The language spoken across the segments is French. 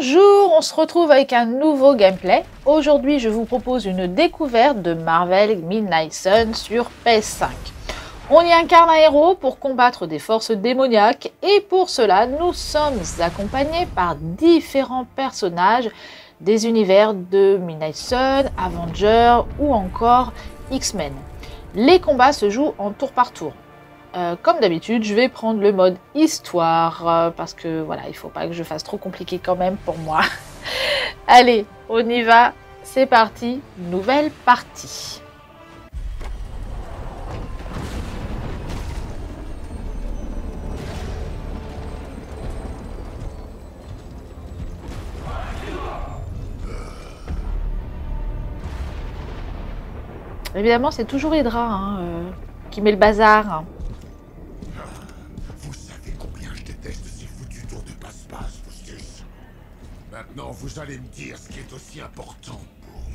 Bonjour, on se retrouve avec un nouveau gameplay. Aujourd'hui, je vous propose une découverte de Marvel Midnight Sun sur PS5. On y incarne un héros pour combattre des forces démoniaques et pour cela, nous sommes accompagnés par différents personnages des univers de Midnight Sun, Avengers ou encore X-Men. Les combats se jouent en tour par tour. Comme d'habitude, je vais prendre le mode histoire parce que voilà, il faut pas que je fasse trop compliqué quand même pour moi. Allez, on y va, c'est parti, nouvelle partie. Évidemment, c'est toujours Hydra qui met le bazar. Vous savez combien je déteste ces foutus tours de passe-passe, vous tous. Maintenant, vous allez me dire ce qui est aussi important pour vous.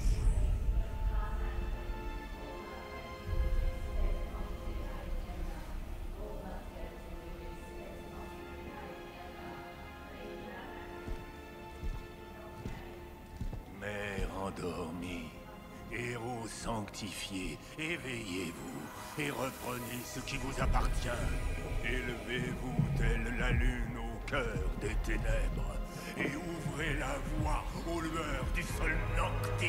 Mère endormie, héros sanctifié, éveillez-vous et reprenez ce qui vous appartient. Élevez-vous telle la lune au cœur des ténèbres et ouvrez la voie aux lueurs du sol Noctis.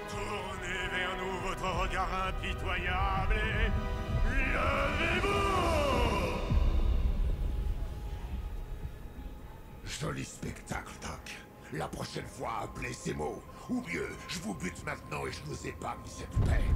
Tournez vers nous votre regard impitoyable et levez-vous! Joli spectacle, Doc. La prochaine fois, appelez ces mots. Ou mieux, je vous bute maintenant et je vous épargne cette peine.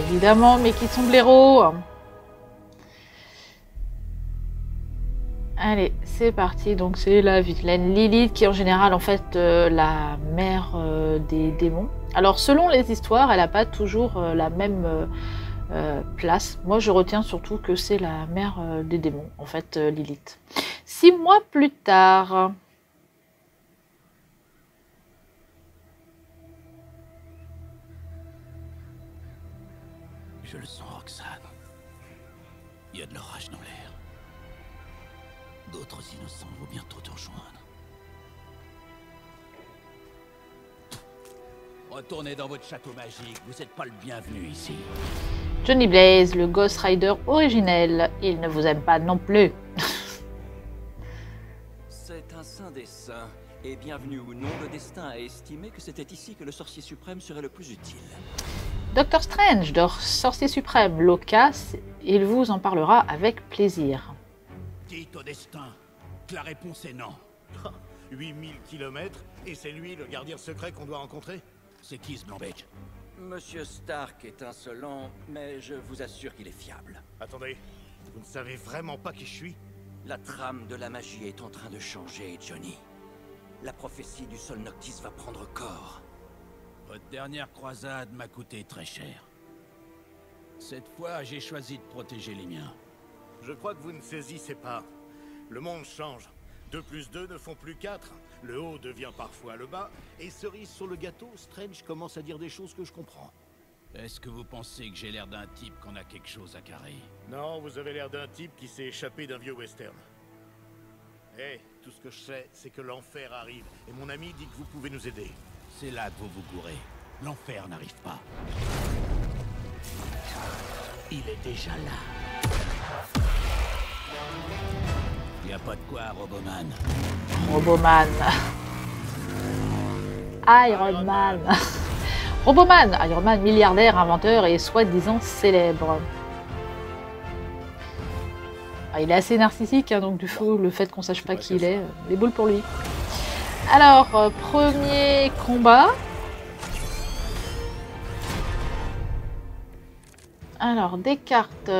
Évidemment, mais qui sont blaireaux. Allez, c'est parti. Donc c'est la vilaine Lilith qui est en général en fait la mère des démons. Alors selon les histoires, elle n'a pas toujours la même place. Moi je retiens surtout que c'est la mère des démons, en fait Lilith. 6 mois plus tard... Je le sens, Roxane. Il y a de l'orage dans l'air. D'autres innocents vont bientôt te rejoindre. Retournez dans votre château magique, vous n'êtes pas le bienvenu ici. Johnny Blaze, le Ghost Rider originel, il ne vous aime pas non plus. C'est un saint des saints, et bienvenue ou non, le destin a estimé que c'était ici que le sorcier suprême serait le plus utile. Docteur Strange, de Sorcier Suprême, Locas, il vous en parlera avec plaisir. Dites au destin que la réponse est non. 8000 kilomètres, et c'est lui le gardien secret qu'on doit rencontrer? C'est qui ce blanc-bec? Monsieur Stark est insolent, mais je vous assure qu'il est fiable. Attendez, vous ne savez vraiment pas qui je suis? La trame de la magie est en train de changer, Johnny. La prophétie du sol Noctis va prendre corps. Votre dernière croisade m'a coûté très cher. Cette fois, j'ai choisi de protéger les miens. Je crois que vous ne saisissez pas. Le monde change. 2 plus 2 ne font plus 4. Le haut devient parfois le bas. Et cerise sur le gâteau, Strange commence à dire des choses que je comprends. Est-ce que vous pensez que j'ai l'air d'un type qu'on a quelque chose à carrer? Non, vous avez l'air d'un type qui s'est échappé d'un vieux western. Eh, tout ce que je sais, c'est que l'enfer arrive. Et mon ami dit que vous pouvez nous aider. C'est là que vous vous gourrez. L'enfer n'arrive pas. Il est déjà là. Y a pas de quoi, Roboman. Roboman. Iron Man. Roboman, Iron Man, milliardaire, inventeur et soi-disant célèbre. Ah, il est assez narcissique, hein, donc du coup, le fait qu'on sache pas qui il est, des boules pour lui. Alors, premier combat. Alors, des cartes.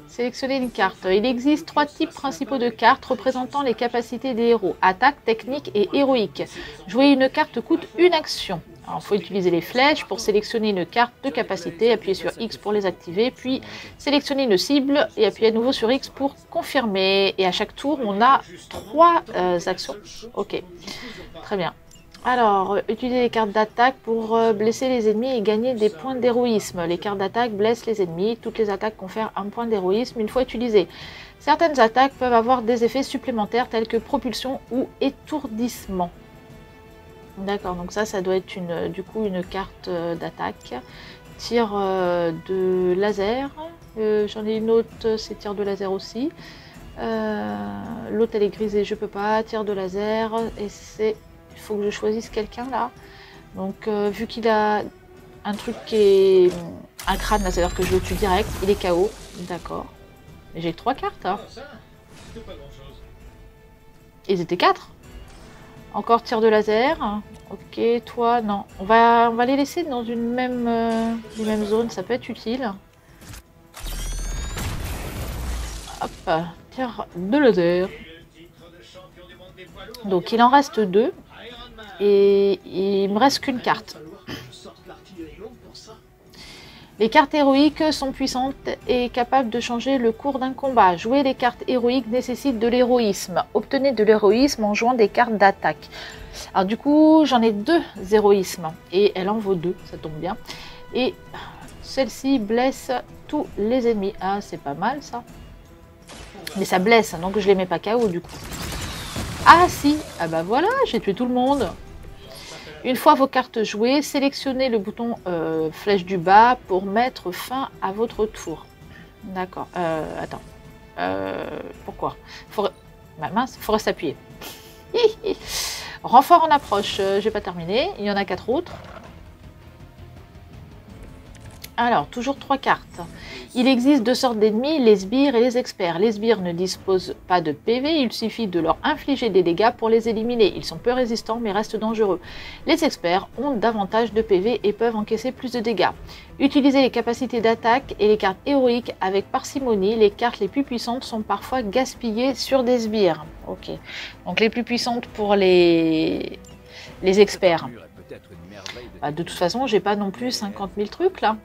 Sélectionnez une carte. Il existe 3 types principaux de cartes représentant les capacités des héros. Attaque, technique et héroïque. Jouer une carte coûte une action. Alors, il faut utiliser les flèches pour sélectionner une carte de capacité, appuyer sur X pour les activer, puis sélectionner une cible et appuyer à nouveau sur X pour confirmer. Et à chaque tour, on a 3 actions. Ok, très bien. Alors, utilisez les cartes d'attaque pour blesser les ennemis et gagner des points d'héroïsme. Les cartes d'attaque blessent les ennemis. Toutes les attaques confèrent un point d'héroïsme une fois utilisées. Certaines attaques peuvent avoir des effets supplémentaires tels que propulsion ou étourdissement. D'accord, donc ça doit être du coup une carte d'attaque. Tir de laser. J'en ai une autre, c'est tir de laser aussi. L'autre elle est grisée, je peux pas. Tir de laser. Et c'est... Il faut que je choisisse quelqu'un là. Donc vu qu'il a un truc qui est un crâne là, c'est-à-dire que je le tue direct, il est KO. D'accord. Mais j'ai que 3 cartes. Hein. Ils étaient 4. Encore tir de laser. Ok, toi, non. On va les laisser dans une même, les mêmes zones, ça peut être utile. Hop, tir de laser. Donc il en reste 2. Et il me reste qu'une carte. Les cartes héroïques sont puissantes et capables de changer le cours d'un combat. Jouer les cartes héroïques nécessite de l'héroïsme. Obtenez de l'héroïsme en jouant des cartes d'attaque. Alors du coup, j'en ai 2 héroïsmes. Et elle en vaut 2, ça tombe bien. Et celle-ci blesse tous les ennemis. Ah, c'est pas mal ça. Mais ça blesse, donc je les mets pas KO du coup. Ah si, ah bah voilà, j'ai tué tout le monde. Une fois vos cartes jouées, sélectionnez le bouton flèche du bas pour mettre fin à votre tour. D'accord, attends. Pourquoi bah mince, il faut rester appuyé. Renfort en approche, j'ai pas terminé, il y en a 4 autres. Alors, toujours 3 cartes. Il existe 2 sortes d'ennemis, les sbires et les experts. Les sbires ne disposent pas de PV, il suffit de leur infliger des dégâts pour les éliminer. Ils sont peu résistants mais restent dangereux. Les experts ont davantage de PV et peuvent encaisser plus de dégâts. Utilisez les capacités d'attaque et les cartes héroïques avec parcimonie. Les cartes les plus puissantes sont parfois gaspillées sur des sbires. Ok, donc les plus puissantes pour les experts. Bah, de toute façon, j'ai pas non plus 50 000 trucs là.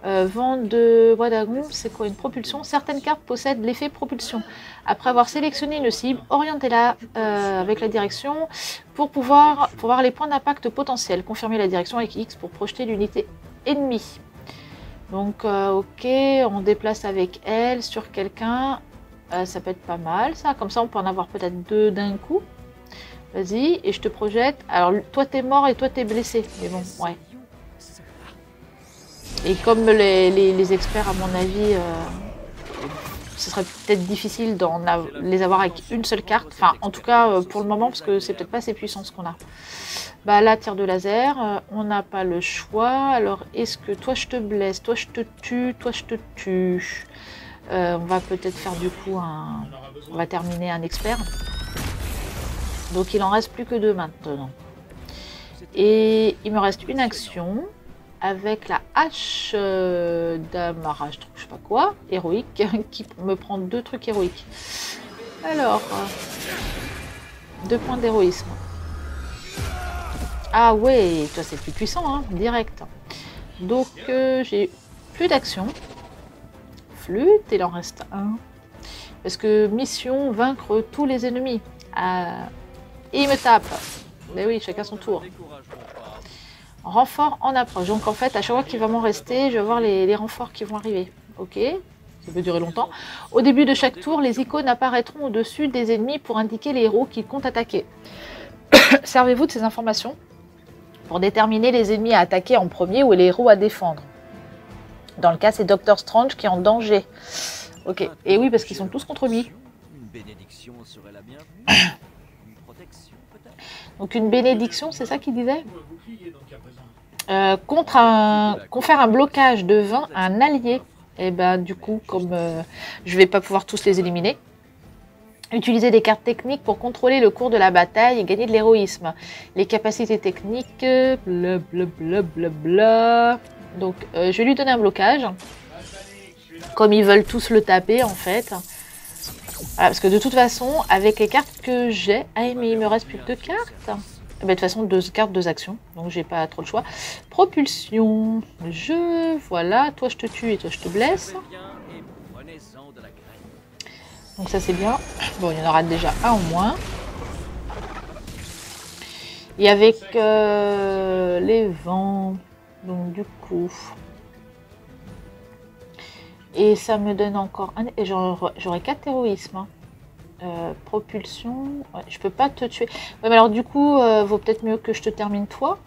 Vent de Wadagon, c'est quoi une propulsion? Certaines cartes possèdent l'effet propulsion. Après avoir sélectionné une cible, orientez-la avec la direction pour voir les points d'impact potentiels. Confirmez la direction avec X pour projeter l'unité ennemie. Donc ok, on déplace avec elle sur quelqu'un. Ça peut être pas mal ça, comme ça on peut en avoir peut-être 2 d'un coup. Vas-y, et je te projette. Alors toi t'es mort et toi t'es blessé. Mais bon, ouais. Et comme les experts, à mon avis, ce serait peut-être difficile d'en les avoir avec une seule carte. Enfin, en tout cas, pour le moment, parce que c'est peut-être pas assez puissant ce qu'on a. Bah là, tir de laser, on n'a pas le choix. Alors, est-ce que toi, je te blesse, toi, je te tue, toi, je te tue. On va peut-être faire du coup on va terminer un expert. Donc, il en reste plus que 2 maintenant. Et il me reste une action. Avec la hache d'amarrage, je sais pas quoi, héroïque, qui me prend 2 trucs héroïques. Alors, 2 points d'héroïsme. Ah ouais, toi c'est plus puissant, hein, direct. Donc j'ai plus d'action. Flûte, il en reste 1. Parce que mission, vaincre tous les ennemis. Et il me tape. Mais oui, chacun son tour. Renfort en approche. Donc en fait, à chaque fois qu'il va m'en rester, je vais voir les renforts qui vont arriver. Ok, ça peut durer longtemps. Au début de chaque tour, les icônes apparaîtront au-dessus des ennemis pour indiquer les héros qui comptent attaquer. Servez-vous de ces informations pour déterminer les ennemis à attaquer en premier ou les héros à défendre. Dans le cas, c'est Doctor Strange qui est en danger. Ok, et oui, parce qu'ils sont tous contre lui. Une bénédiction serait la bienvenue. Une protection peut-être. Donc une bénédiction, c'est ça qu'il disait? Confère un blocage de 20 à un allié. Et ben du coup, comme je vais pas pouvoir tous les éliminer, Utiliser des cartes techniques pour contrôler le cours de la bataille et gagner de l'héroïsme. Les capacités techniques, blablabla. Donc, je vais lui donner un blocage. Comme ils veulent tous le taper, en fait. Voilà, parce que de toute façon, avec les cartes que j'ai... Ah, mais il me reste plus que 2 cartes. Bah, de toute façon, 2 cartes, 2 actions. Donc, j'ai pas trop le choix. Propulsion. Voilà. Toi, je te tue et toi, je te blesse. Donc ça c'est bien. Bon, il y en aura déjà un en moins. Et avec les vents, donc du coup... Et ça me donne encore un... Et j'aurai 4 héroïsmes. Hein. Propulsion... Ouais, je peux pas te tuer. Ouais, mais alors du coup, vaut peut-être mieux que je te termine toi.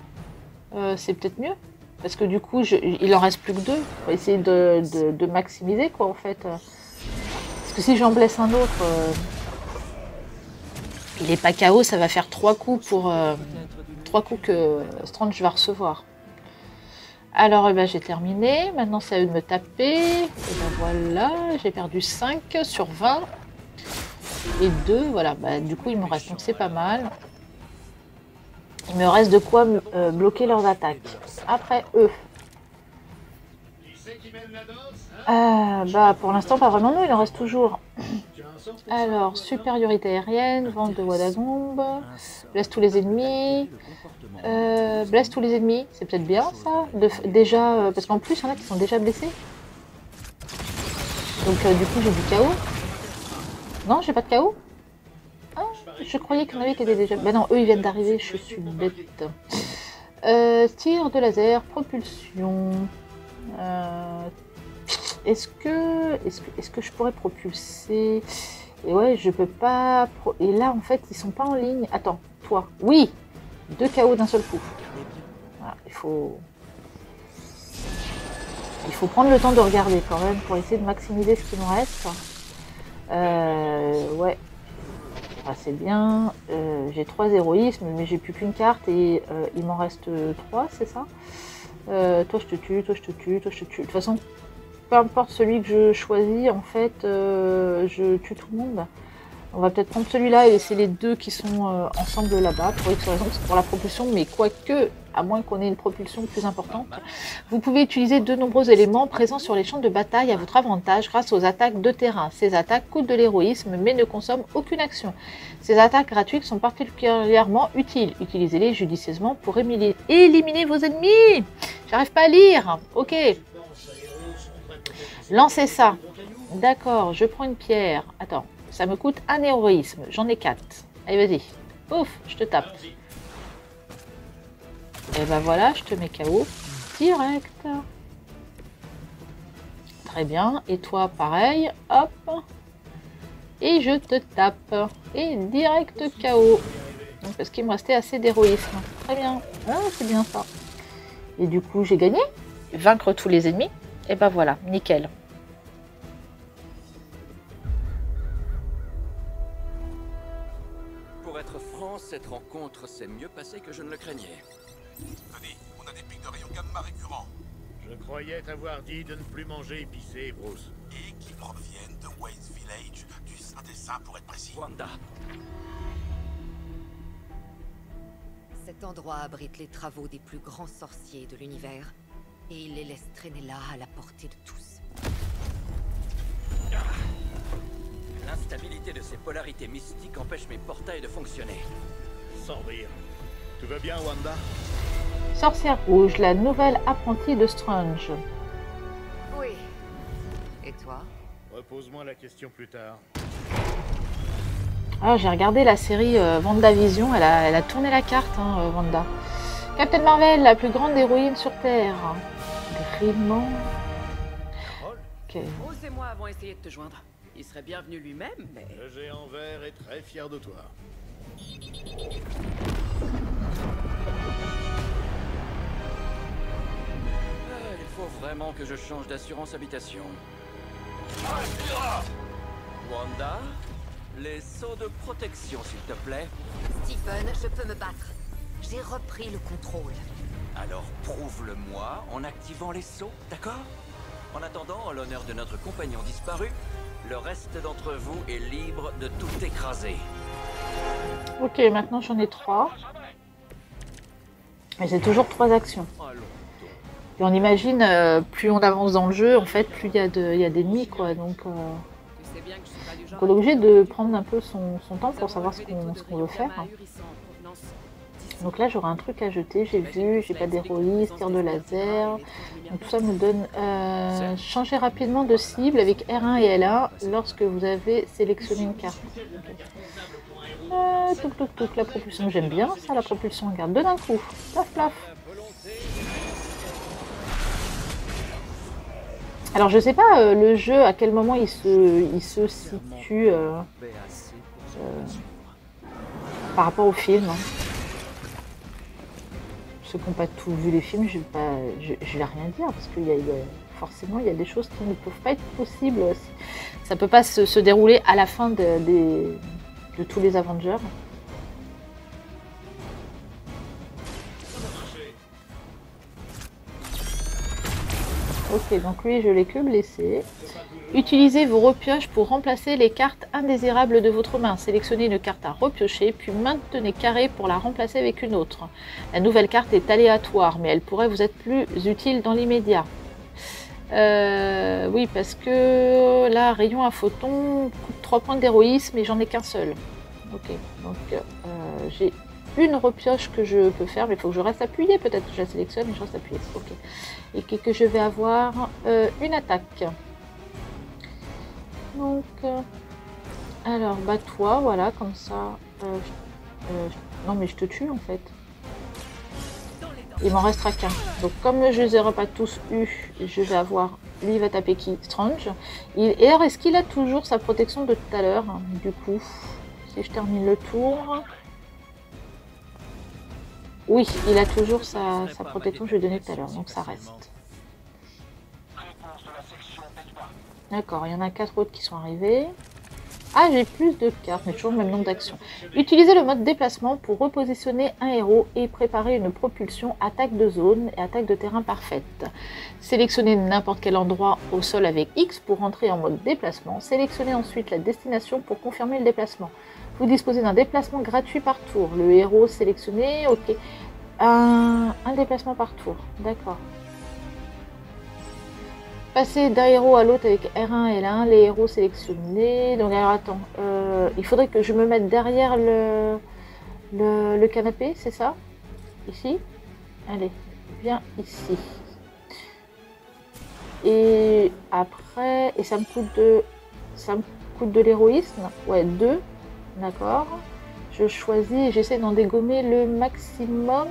C'est peut-être mieux. Parce que du coup, il en reste plus que 2. On va essayer de maximiser quoi en fait. Parce que si j'en blesse un autre, il n'est pas KO, ça va faire 3 coups pour 3 coups que Strange va recevoir. Alors ben, j'ai terminé, maintenant c'est à eux de me taper. Et ben voilà, j'ai perdu 5 sur 20. Et 2, voilà, ben, du coup il me reste, donc c'est pas mal. Il me reste de quoi bloquer leurs attaques. Après eux. Bah pour l'instant pas vraiment, non, il en reste toujours. Alors, supériorité aérienne, vente de Wadagombe, blesse tous les ennemis, blesse tous les ennemis, c'est peut-être bien ça, déjà, parce qu'en plus il y en a qui sont déjà blessés. Donc du coup j'ai du KO. Non, j'ai pas de KO. Ah, je croyais qu'il y en avait qui étaient déjà... Bah non, eux ils viennent d'arriver, je suis bête. Tir de laser, propulsion... Est-ce que je pourrais propulser? Et ouais, je peux pas... Et là, en fait, ils sont pas en ligne. Attends, toi. Oui! 2 KO d'un seul coup. Voilà, il faut prendre le temps de regarder quand même pour essayer de maximiser ce qui me reste. Ouais. Ah, c'est bien. J'ai 3 héroïsmes, mais j'ai plus qu'une carte et il m'en reste 3, c'est ça? Toi, je te tue, toi, je te tue, toi, je te tue. De toute façon... Peu importe celui que je choisis, en fait, je tue tout le monde. On va peut-être prendre celui-là et laisser les 2 qui sont ensemble là-bas, pour X raison, c'est pour la propulsion, mais quoique, à moins qu'on ait une propulsion plus importante, vous pouvez utiliser de nombreux éléments présents sur les champs de bataille à votre avantage grâce aux attaques de terrain. Ces attaques coûtent de l'héroïsme, mais ne consomment aucune action. Ces attaques gratuites sont particulièrement utiles. Utilisez-les judicieusement pour éliminer vos ennemis. J'arrive pas à lire. Ok. Lancez ça. D'accord, je prends une pierre. Attends, ça me coûte 1 héroïsme. J'en ai 4. Allez, vas-y. Ouf, je te tape. Et ben voilà, je te mets KO. Direct. Très bien. Et toi, pareil. Hop. Et je te tape. Et direct KO. Donc, parce qu'il me restait assez d'héroïsme. Très bien. Ah, c'est bien ça. Et du coup, j'ai gagné. Vaincre tous les ennemis. Et ben voilà, nickel. Pour être franc, cette rencontre s'est mieux passée que je ne le craignais. Cody, on a des pics de rayons gamma récurrents. Je croyais t'avoir dit de ne plus manger épicé, Bruce. Et qui proviennent de Wayne's Village, du Saint des Saints pour être précis. Wanda, Cet endroit abrite les travaux des plus grands sorciers de l'univers. Et il les laisse traîner là à la portée de tous. l'instabilité de ces polarités mystiques empêche mes portails de fonctionner. Sans rire. Tout va bien, Wanda? Sorcière rouge, la nouvelle apprentie de Strange. Oui. Et toi? Repose-moi la question plus tard. Ah, j'ai regardé la série WandaVision, elle a tourné la carte, hein, Wanda. Captain Marvel, la plus grande héroïne sur Terre. Grimement. Okay. Bruce et moi avons essayé de te joindre. Il serait bienvenu lui-même, mais... Le géant vert est très fier de toi. Il faut vraiment que je change d'assurance habitation. Wanda, les sauts de protection, s'il te plaît. Stephen, je peux me battre. J'ai repris le contrôle. Alors prouve-le-moi en activant les sauts, d'accord? En attendant, en l'honneur de notre compagnon disparu, Le reste d'entre vous est libre de tout écraser. Ok, maintenant j'en ai 3. Mais c'est toujours 3 actions. Et on imagine, plus on avance dans le jeu, en fait, plus il y a d'ennemis, quoi. Donc, on est obligé de prendre un peu son temps pour savoir ce qu'on veut faire. Donc là, j'aurai un truc à jeter, j'ai vu, j'ai pas d'héroïsme, tir de laser. Donc tout ça me donne... changer rapidement de cible avec R1 et L1 lorsque vous avez sélectionné une carte. La propulsion, j'aime bien ça, la propulsion. Regarde, deux d'un coup. Plaf, plaf. Alors je sais pas le jeu à quel moment il se situe par rapport au film. Ceux qui n'ont pas tout vu les films, je vais rien dire parce que forcément il y a des choses qui ne peuvent pas être possibles. Ça peut pas se dérouler à la fin de tous les Avengers. Ok, donc lui je l'ai que blessé. Utilisez vos repioches pour remplacer les cartes indésirables de votre main. Sélectionnez une carte à repiocher, puis maintenez carré pour la remplacer avec une autre. La nouvelle carte est aléatoire, mais elle pourrait vous être plus utile dans l'immédiat. Oui, parce que là, rayon à photon coûte 3 points d'héroïsme et j'en ai qu'un seul. Ok, donc j'ai une repioche que je peux faire, mais il faut que je reste appuyé. Peut-être que je la sélectionne et je reste appuyé. Ok. Et que je vais avoir une attaque. Donc, alors, bah toi, voilà, comme ça. Non, mais je te tue en fait. Il m'en restera qu'un. Donc, comme je les aurai pas tous eu, je vais avoir. Lui, il va taper qui? Strange. Et alors, est-ce qu'il a toujours sa protection de tout à l'heure? Du coup, si je termine le tour. Oui, il a toujours sa protection que je lui ai donnée tout à l'heure, donc ça reste. D'accord, il y en a 4 autres qui sont arrivés. Ah, j'ai plus de cartes, mais toujours le même nombre d'actions. Utilisez le mode déplacement pour repositionner un héros et préparer une propulsion attaque de zone et attaque de terrain parfaite. Sélectionnez n'importe quel endroit au sol avec X pour rentrer en mode déplacement. Sélectionnez ensuite la destination pour confirmer le déplacement. Vous disposez d'un déplacement gratuit par tour. Le héros sélectionné, ok. Un déplacement par tour, d'accord. Passer d'un héros à l'autre avec R1 et L1, les héros sélectionnés. Donc alors attends, il faudrait que je me mette derrière le canapé, c'est ça? Ici? Allez, viens ici. Et après, et ça me coûte de l'héroïsme. Ouais, 2. D'accord. Je choisis et j'essaie d'en dégommer le maximum.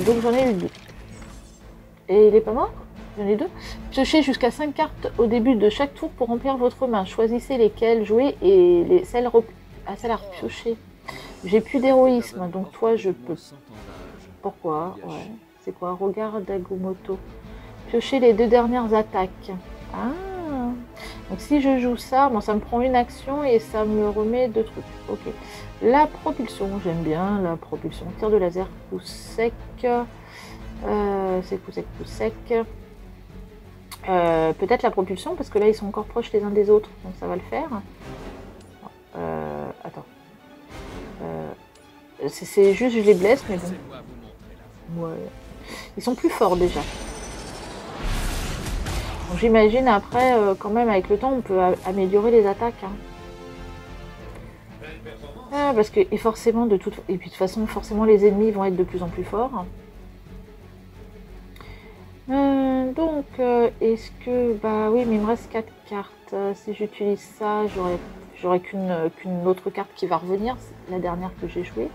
Donc j'en ai eu 2. Et il est pas mort? J'en ai 2. Piochez jusqu'à 5 cartes au début de chaque tour pour remplir votre main. Choisissez lesquelles jouer et celles à repiocher. J'ai plus d'héroïsme, donc toi je peux. Pourquoi? Ouais. C'est quoi? Regarde Agumoto. Piocher les 2 dernières attaques. Ah. Donc si je joue ça, bon, ça me prend une action et ça me remet 2 trucs. Ok. La propulsion, j'aime bien la propulsion. Tir de laser, coup sec. C'est coup sec, coup sec. Peut-être la propulsion, parce que là ils sont encore proches les uns des autres, donc ça va le faire. Attends. C'est juste je les blesse, mais bon. Ouais. Ils sont plus forts déjà. Donc j'imagine après, quand même avec le temps, on peut améliorer les attaques. Hein. Parce que, et forcément, et puis de toute façon, forcément les ennemis vont être de plus en plus forts. Donc, est-ce que... Bah oui, mais il me reste 4 cartes. Si j'utilise ça, j'aurai qu'une autre carte qui va revenir. C'est la dernière que j'ai jouée.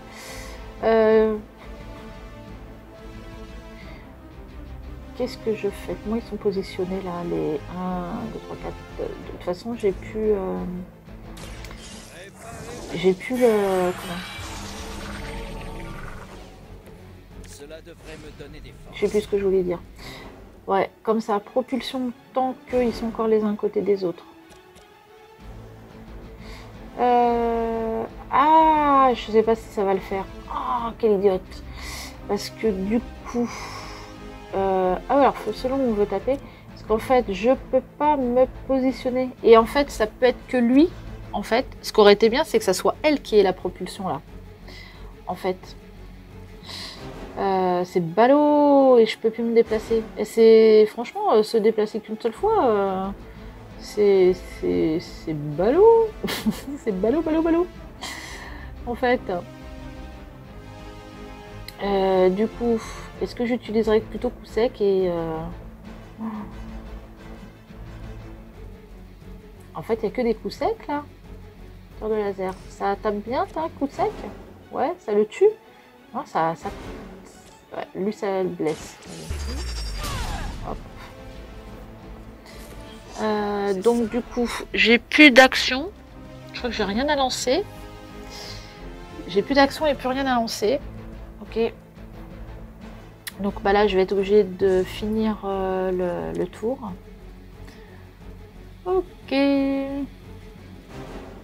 Qu'est-ce que je fais? Comment ils sont positionnés là? Les 1, 2, 3, 4... De toute façon, j'ai pu le... Comment? Je sais plus ce que je voulais dire. Ouais, comme ça, propulsion tant qu'ils sont encore les uns à côté des autres. Ah, je sais pas si ça va le faire. Oh, quel idiote. Parce que du coup... Ah alors, selon où on veut taper, parce qu'en fait, je peux pas me positionner. Et en fait, ça peut être que lui. En fait, ce qui aurait été bien, c'est que ça soit elle qui ait la propulsion là. En fait. C'est ballot et je peux plus me déplacer. Et c'est franchement se déplacer qu'une seule fois, c'est ballot. C'est ballot. En fait. Du coup, est-ce que j'utiliserais plutôt coup sec et en fait, il n'y a que des coups secs là. Tir de laser. Ça tape bien, ça, coup sec? Ouais, ça le tue. Non, ça... Ouais, lui, ça le blesse. Hop. Donc, du coup, j'ai plus d'action. Je crois que j'ai rien à lancer. J'ai plus d'action et plus rien à lancer. Ok. Donc, bah là, je vais être obligée de finir le tour. Ok.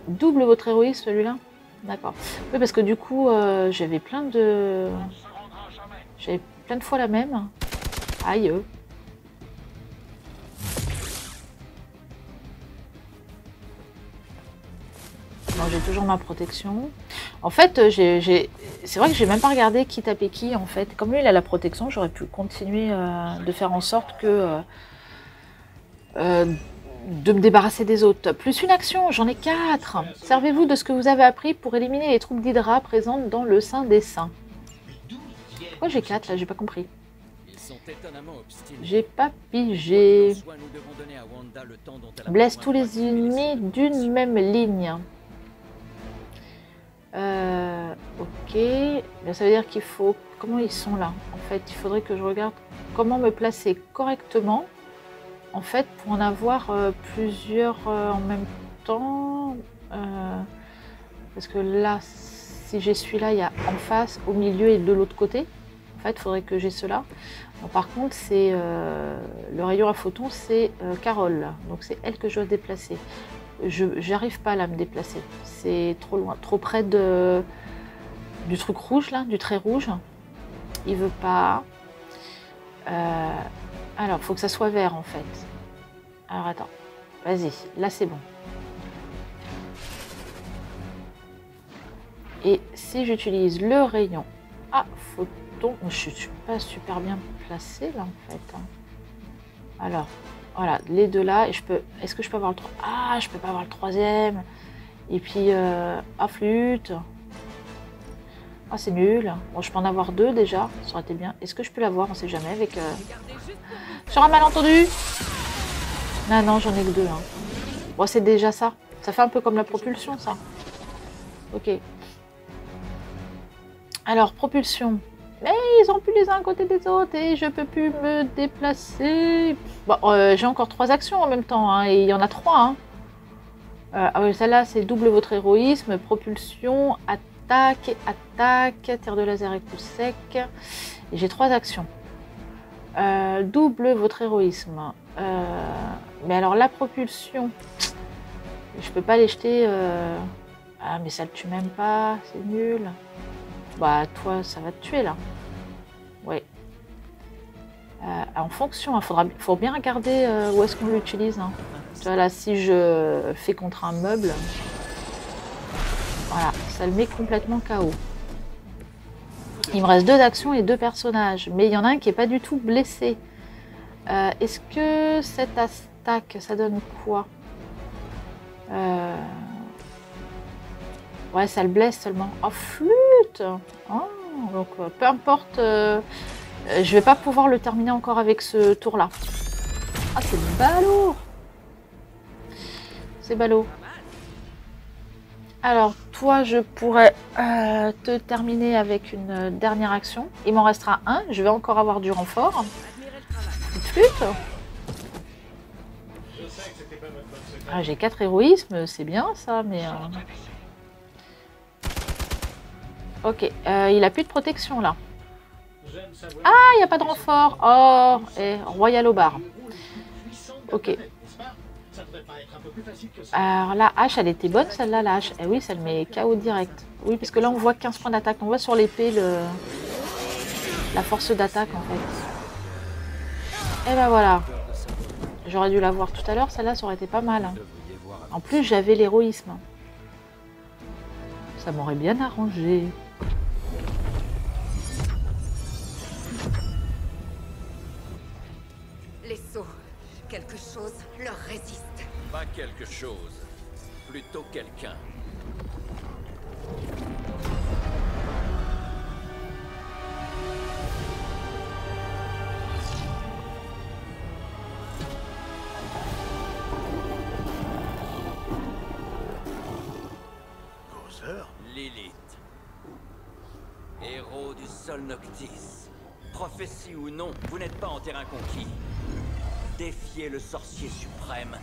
Double votre héroïsme, celui-là. D'accord. Oui, parce que du coup, j'avais plein de fois la même. Aïe. Bon, j'ai toujours ma protection. En fait, c'est vrai que j'ai même pas regardé qui tapait qui, en fait. Comme lui, il a la protection, j'aurais pu continuer de faire en sorte que... de me débarrasser des autres. Plus une action, j'en ai 4. Servez-vous de ce que vous avez appris pour éliminer les troupes d'Hydra présentes dans le sein des saints. Pourquoi j'ai 4 là? J'ai pas compris. J'ai pas pigé. Blesse tous les ennemis d'une même ligne. Ok. Bien, ça veut dire qu'il faut... Comment ils sont là? En fait, il faudrait que je regarde comment me placer correctement. En fait, pour en avoir plusieurs en même temps, parce que là, si j'ai celui-là, il y a en face, au milieu et de l'autre côté. En fait, il faudrait que j'ai cela. Par contre, c'est le rayon à photons, c'est Carole. Donc, c'est elle que je dois déplacer. Je n'arrive pas là, à me déplacer. C'est trop loin, trop près du truc rouge, là, du trait rouge. Il veut pas. Alors, il faut que ça soit vert, en fait. Alors, attends. Vas-y. Là, c'est bon. Et si j'utilise le rayon à photon... Je ne suis pas super bien placée, là, en fait. Alors, voilà. Les deux là. Et je peux... Est-ce que je peux avoir le... Ah, je peux pas avoir le troisième. Et puis, à flûte. Ah, c'est nul. Bon, je peux en avoir 2 déjà. Ça aurait été bien. Est-ce que je peux l'avoir? On sait jamais. Avec sur un malentendu. Non, j'en ai que 2. Hein. Bon, c'est déjà ça. Ça fait un peu comme la propulsion, ça. Ok. Alors, propulsion. Mais ils sont plus les uns à côté des autres et je peux plus me déplacer. Bon, j'ai encore 3 actions en même temps. Hein, et il y en a 3. Hein. Ah oui, celle-là, c'est double votre héroïsme. Propulsion, attaque, tir de laser et coup sec. Et j'ai 3 actions. Double votre héroïsme. Mais alors la propulsion, je peux pas les jeter. Ah mais ça le tue même pas, c'est nul. Bah toi ça va te tuer là. Ouais. En fonction, il faut bien regarder où est-ce qu'on l'utilise. Hein. Tu vois là, si je fais contre un meuble, voilà, ça le met complètement KO. Il me reste 2 actions et 2 personnages, mais il y en a un qui est pas du tout blessé. Est-ce que cette attaque, ça donne quoi? Ouais, ça le blesse seulement. Oh, flûte! Oh, donc, peu importe. Je vais pas pouvoir le terminer encore avec ce tour-là. Ah, c'est ballot! C'est ballot. Alors, toi, je pourrais te terminer avec une dernière action. Il m'en restera 1. Je vais encore avoir du renfort. Petite flûte. Ah, j'ai 4 héroïsmes, c'est bien ça, mais... Ok, il a plus de protection là. Ah, il n'y a pas de renfort. Oh, et Royal au bar. Ok. Alors la hache, elle était bonne celle-là, la hache. Eh oui, ça le met KO direct. Oui, parce que là, on voit 15 points d'attaque. On voit sur l'épée la force d'attaque en fait. Et ben voilà. J'aurais dû la voir tout à l'heure, celle-là, ça aurait été pas mal. Hein. Vous devriez voir avec En plus, j'avais l'héroïsme. Ça m'aurait bien arrangé. Les sceaux, quelque chose leur résiste. pas quelque chose, plutôt quelqu'un. Gozer? Lilith. Héros du Sol Noctis. Prophétie ou non, vous n'êtes pas en terrain conquis. Défiez le sorcier suprême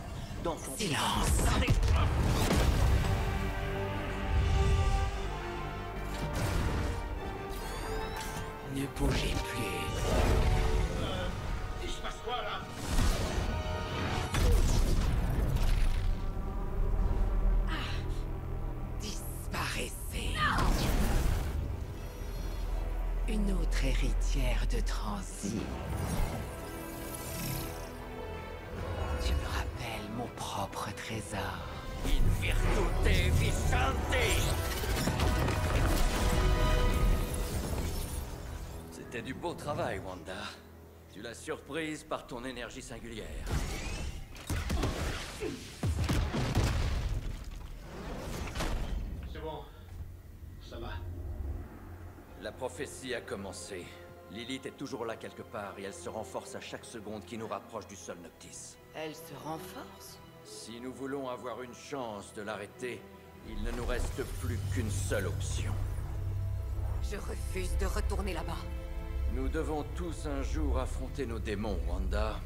dans son Silence. Ne bougez plus. Il se passe quoi là? Disparaissez. Une autre héritière de Transi. Tu me rappelles mon propre trésor. In virtute vicente. C'était du beau travail, Wanda. Tu l'as surprise par ton énergie singulière. C'est bon. Ça va. La prophétie a commencé. Lilith est toujours là quelque part et elle se renforce à chaque seconde qui nous rapproche du Sol Noctis. Elle se renforce? Si nous voulons avoir une chance de l'arrêter, il ne nous reste plus qu'une seule option. Je refuse de retourner là-bas. Nous devons tous un jour affronter nos démons, Wanda.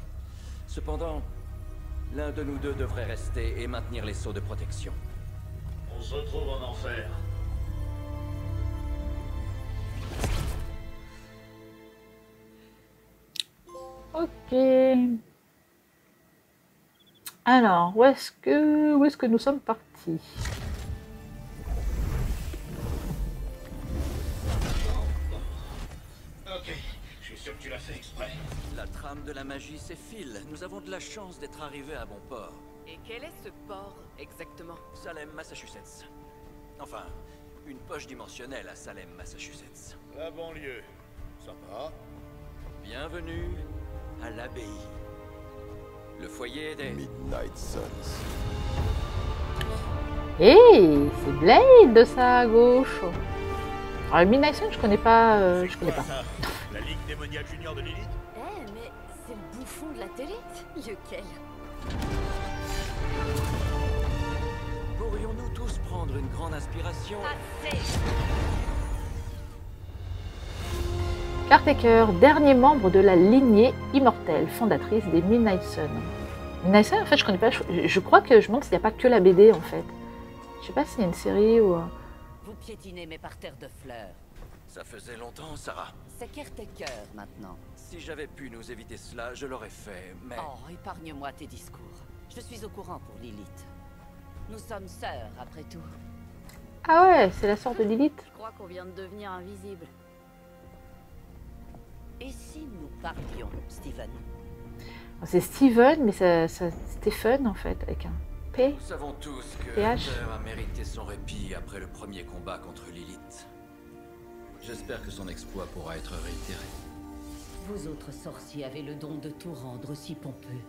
Cependant, l'un de nous deux devrait rester et maintenir les sceaux de protection. On se retrouve en enfer. Ok. Alors, où est-ce que nous sommes partis? Ok, je suis sûr que tu l'as fait exprès. La trame de la magie s'effile. Nous avons de la chance d'être arrivés à bon port. Et quel est ce port, exactement? Salem, Massachusetts. Enfin, une poche dimensionnelle à Salem, Massachusetts. La banlieue. Sympa. Bienvenue à l'abbaye. Le foyer des... Midnight Suns. Hey, c'est Blade ça à gauche. Alors, Midnight Sun, je connais pas. Je connais Quoi, pas. ça? La Ligue démoniaque junior de Lilith? Eh, mais c'est le bouffon de la télé. Lequel? Pourrions-nous tous prendre une grande inspiration? Caretaker, dernier membre de la lignée immortelle, fondatrice des Midnight Sun. Midnight Sun, en fait, je connais pas. Je crois que je me demande s'il n'y a pas que la BD en fait. Je sais pas s'il y a une série ou. Vous piétinez mes parterres de fleurs. Ça faisait longtemps, Sarah. C'est Caretaker maintenant. Si j'avais pu nous éviter cela, je l'aurais fait, mais... Oh, épargne-moi tes discours. Je suis au courant pour Lilith. Nous sommes sœurs, après tout. Ah ouais, c'est la sœur de Lilith. Je crois qu'on vient de devenir invisible. Et si nous parlions, Steven? C'est Steven, mais ça Stephen en fait, avec un P. Nous savons tous que PH. Hunter a mérité son répit après le premier combat contre Lilith. J'espère que son exploit pourra être réitéré. Vous autres sorciers avez le don de tout rendre si pompeux.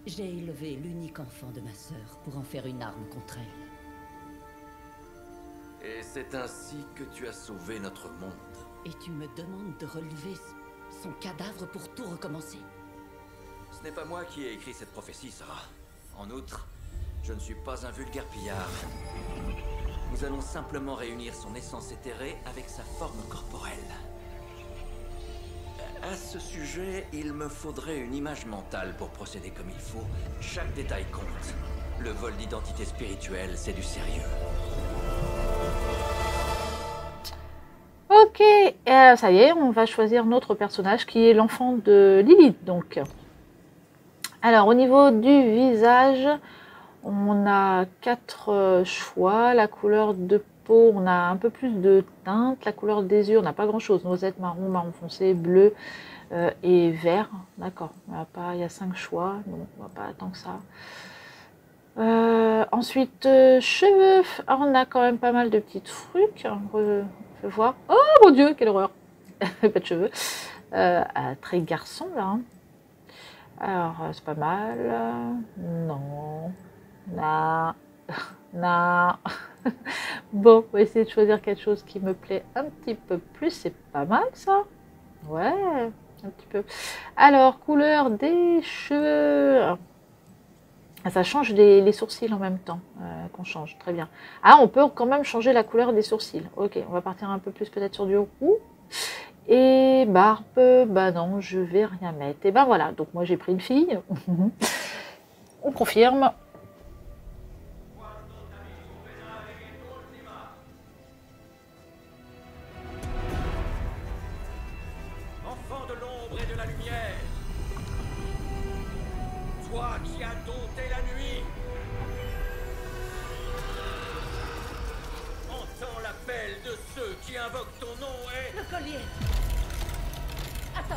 J'ai élevé l'unique enfant de ma sœur pour en faire une arme contre elle. Et c'est ainsi que tu as sauvé notre monde. Et tu me demandes de relever son cadavre pour tout recommencer? Ce n'est pas moi qui ai écrit cette prophétie, Sarah. En outre, je ne suis pas un vulgaire pillard. Nous allons simplement réunir son essence éthérée avec sa forme corporelle. À ce sujet, il me faudrait une image mentale pour procéder comme il faut. Chaque détail compte. Le vol d'identité spirituelle, c'est du sérieux. Ok, ça y est, on va choisir notre personnage qui est l'enfant de Lilith. Donc, alors au niveau du visage, on a 4 choix. La couleur de peau, on a un peu plus de teinte. La couleur des yeux, on n'a pas grand-chose. Noisette, marron, marron foncé, bleu et vert. D'accord, il y a 5 choix, donc on va pas tant que ça. Ensuite, cheveux. Ah, on a quand même pas mal de petits trucs. On peut voir. Oh mon Dieu, quelle horreur. Pas de cheveux. Très garçon, là. Hein. Alors, c'est pas mal. Non. Non. Non. Bon, on va essayer de choisir quelque chose qui me plaît un petit peu plus. C'est pas mal, ça. Ouais, un petit peu. Alors, couleur des cheveux. Ça change les sourcils en même temps qu'on change. Très bien. Ah, on peut quand même changer la couleur des sourcils. Ok, on va partir un peu plus peut-être sur du roux. Et barbe, bah non, je vais rien mettre. Et ben voilà, donc moi j'ai pris une fille. On confirme. Enfant de l'ombre et de la lumière, toi qui as dompté la nuit, entends l'appel de ceux qui invoquent ton nom et... Le collier. Attends.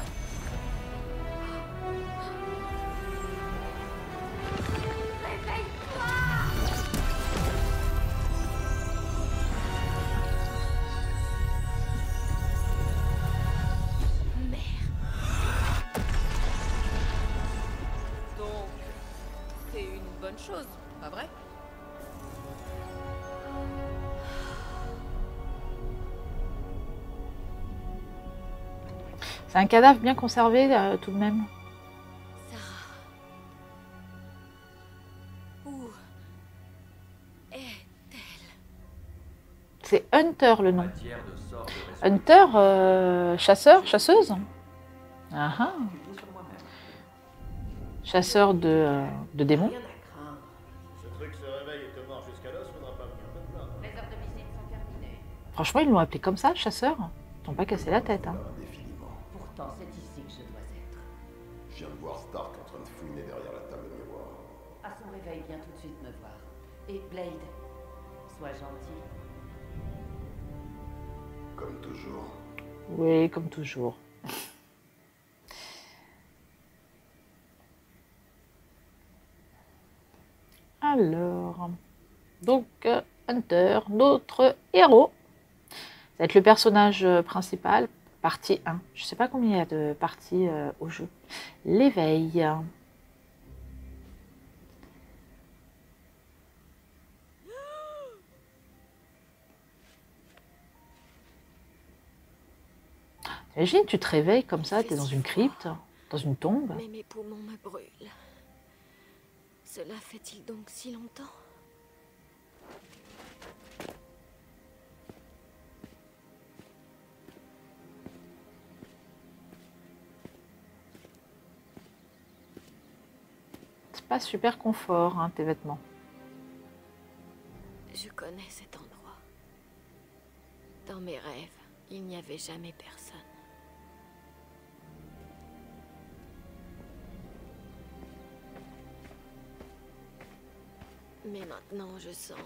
Réveille-toi. Donc, c'est une bonne chose, pas vrai? C'est un cadavre bien conservé tout de même. Sarah. Où est-elle? C'est Hunter le nom. Matière de sort de résolution. Hunter, chasseur, chasseuse. Ah ah. Chasseur de démons. Rien à craindre. Ce truc se réveille et te mord jusqu'à l'os, faudra pas venir te plaindre. Les heures de visite sont terminées. Franchement, ils l'ont appelé comme ça, chasseur. Ils n'ont pas cassé la tête. Hein. Indéfiniment. Pourtant, c'est ici que je dois être. Je viens de voir Stark en train de fouiner derrière la table miroir. À son réveil, viens tout de suite me voir. Et Blade, sois gentil. Comme toujours. Oui, comme toujours. Alors, donc Hunter, notre héros. Ça va être le personnage principal, partie 1. Je ne sais pas combien il y a de parties au jeu. L'éveil. Imagine, tu te réveilles comme ça, tu es dans une crypte, dans une tombe. Mais mes poumons me brûlent. Cela fait-il donc si longtemps? C'est pas super confort, hein, tes vêtements. Je connais cet endroit. Dans mes rêves, il n'y avait jamais personne. Mais maintenant, je sens...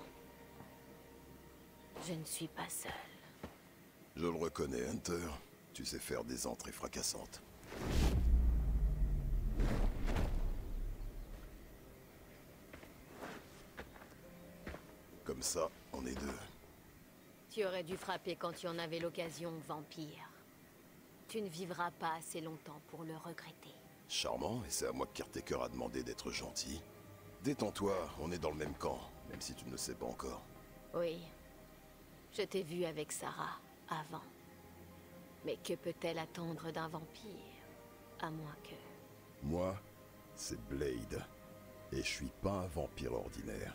Je ne suis pas seule. Je le reconnais, Hunter. Tu sais faire des entrées fracassantes. Comme ça, on est deux. Tu aurais dû frapper quand tu en avais l'occasion, vampire. Tu ne vivras pas assez longtemps pour le regretter. Charmant, et c'est à moi que Caretaker a demandé d'être gentil. Détends-toi, on est dans le même camp, même si tu ne le sais pas encore. Oui. Je t'ai vu avec Sarah, avant. Mais que peut-elle attendre d'un vampire? À moins que... Moi, c'est Blade. Et je suis pas un vampire ordinaire.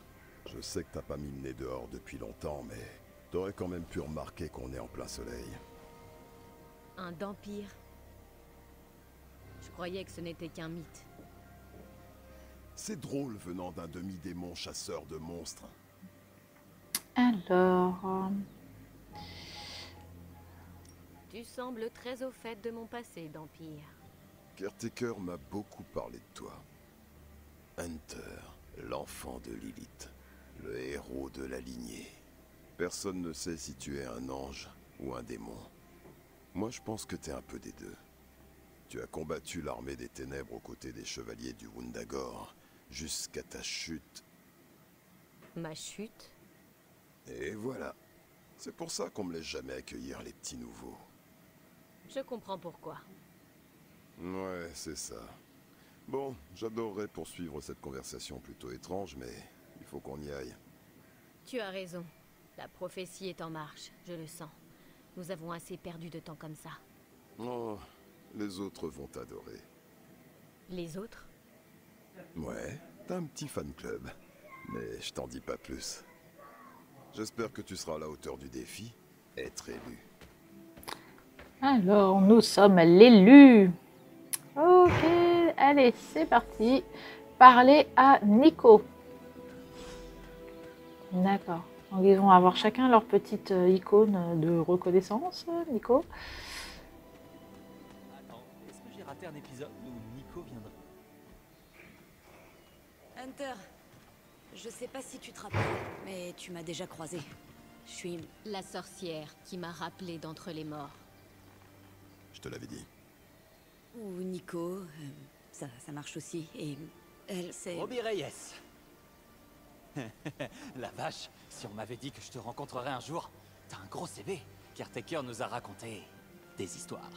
Je sais que t'as pas mis le nez dehors depuis longtemps, mais t'aurais quand même pu remarquer qu'on est en plein soleil. Un vampire? Je croyais que ce n'était qu'un mythe. C'est drôle venant d'un demi-démon chasseur de monstres. Alors... Tu sembles très au fait de mon passé, vampire. Caretaker m'a beaucoup parlé de toi. Hunter, l'enfant de Lilith, le héros de la lignée. Personne ne sait si tu es un ange ou un démon. Moi, je pense que t'es un peu des deux. Tu as combattu l'armée des ténèbres aux côtés des chevaliers du Wundagore, jusqu'à ta chute. Ma chute? Et voilà. C'est pour ça qu'on me laisse jamais accueillir les petits nouveaux. Je comprends pourquoi. Ouais, c'est ça. Bon, j'adorerais poursuivre cette conversation plutôt étrange, mais il faut qu'on y aille. Tu as raison. La prophétie est en marche, je le sens. Nous avons assez perdu de temps comme ça. Oh, les autres vont t'adorer. Les autres? Ouais, t'as un petit fan club. Mais je t'en dis pas plus. J'espère que tu seras à la hauteur du défi. Être élu. Alors, nous sommes l'élu. Ok, allez, c'est parti. Parler à Nico. D'accord. Donc, ils vont avoir chacun leur petite icône de reconnaissance, Nico. Attends, est-ce que j'ai raté un épisode où Nico viendra? Hunter, je sais pas si tu te rappelles, mais tu m'as déjà croisé. Je suis La sorcière qui m'a rappelé d'entre les morts. Je te l'avais dit. ou Nico, ça marche aussi. Et elle, c'est... Robbie Reyes. La vache, si on m'avait dit que je te rencontrerais un jour, t'as un gros CV. Caretaker nous a raconté des histoires.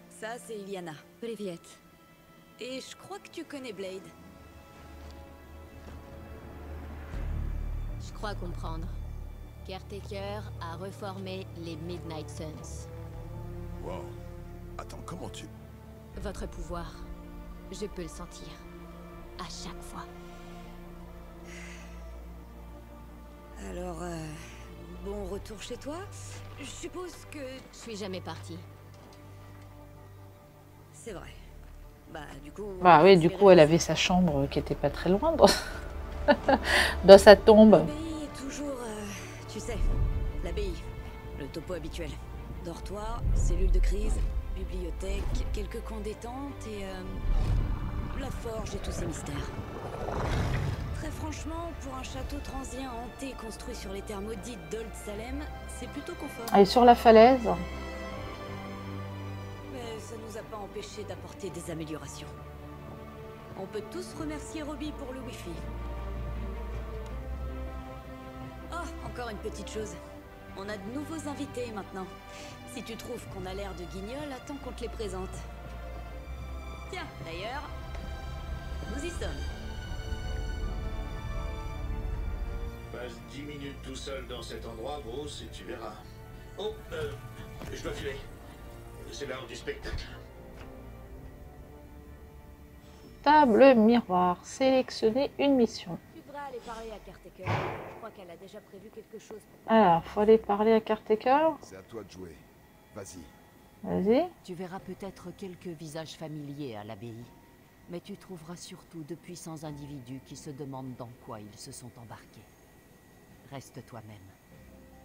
Ça, c'est Iliana. Privet. Et je crois que tu connais Blade. Je crois comprendre. Caretaker a reformé les Midnight Suns. Wow. Attends, comment tu... Votre pouvoir, je peux le sentir. À chaque fois. Alors, bon retour chez toi. Je suppose que... Je suis jamais partie. C'est vrai. Bah, du coup... Bah oui, du coup, elle avait sa chambre qui était pas très loin dans sa tombe. L'abbaye est toujours, tu sais, l'abbaye, le topo habituel. Dortoir, cellule de crise, bibliothèque, quelques coins détente et la forge et tous ces mystères. Très franchement, pour un château transient hanté construit sur les terres maudites d'Old Salem, c'est plutôt confort. Elle est sur la falaise. Mais ça nous a pas empêché d'apporter des améliorations. On peut tous remercier Robbie pour le wifi. Oh, encore une petite chose. On a de nouveaux invités maintenant. Si tu trouves qu'on a l'air de guignols, attends qu'on te les présente. Tiens, d'ailleurs, nous y sommes. Passe 10 minutes tout seul dans cet endroit, Bruce, et tu verras. Oh, je dois filer. C'est l'heure du spectacle. Table miroir. Sélectionner une mission. Tu devrais aller parler à Caretaker. Je crois qu'elle a déjà prévu quelque chose pour... Alors, faut aller parler à Caretaker. C'est à toi de jouer. Vas-y. Vas-y. Tu verras peut-être quelques visages familiers à l'abbaye, mais tu trouveras surtout de puissants individus qui se demandent dans quoi ils se sont embarqués. Reste toi-même,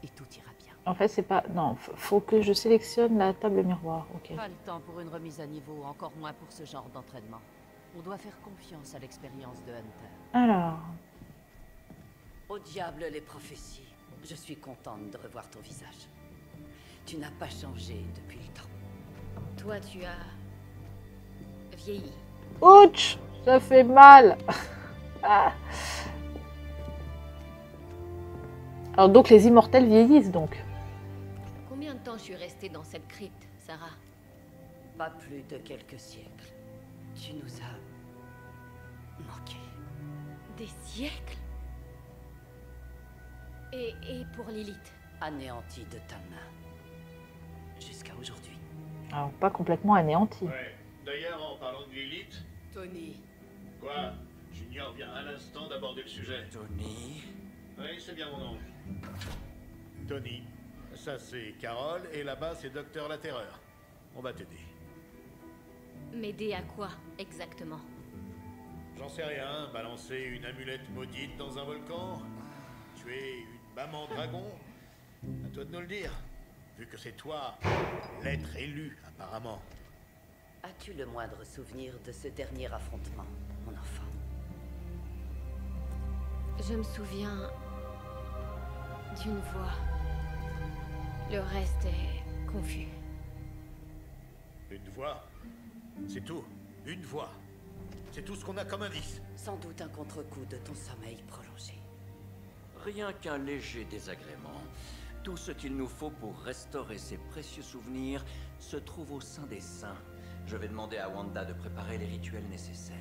et tout ira bien. En fait, c'est pas... Non, faut que je sélectionne la table miroir. Ok. Pas le temps pour une remise à niveau, encore moins pour ce genre d'entraînement. On doit faire confiance à l'expérience de Hunter. Alors... Au diable les prophéties. Je suis contente de revoir ton visage. Tu n'as pas changé depuis le temps. Toi, tu as... vieilli. Ouch! Ça fait mal. Ah. Alors donc les immortels vieillissent donc. Combien de temps je suis restée dans cette crypte, Sarah? Pas plus de quelques siècles. Tu nous as... manqué. Des siècles? Et pour Lilith? Anéanti de ta main. Jusqu'à aujourd'hui. Alors pas complètement anéanti. Ouais. D'ailleurs, en parlant de Lilith... Tony. Quoi? Junior vient à l'instant d'aborder le sujet. Tony... Oui, c'est bien mon nom. Tony. Ça, c'est Carole, et là-bas, c'est Docteur La Terreur. On va t'aider. M'aider à quoi, exactement? J'en sais rien. Balancer une amulette maudite dans un volcan? Tuer une maman dragon? À toi de nous le dire. Vu que c'est toi, l'être élu, apparemment. As-tu le moindre souvenir de ce dernier affrontement, mon enfant? Je me souviens d'une voix. Le reste est confus. Une voix? C'est tout. Une voix. C'est tout ce qu'on a comme indice. Sans doute un contre-coup de ton sommeil prolongé. Rien qu'un léger désagrément. Tout ce qu'il nous faut pour restaurer ces précieux souvenirs se trouve au sein des saints. Je vais demander à Wanda de préparer les rituels nécessaires.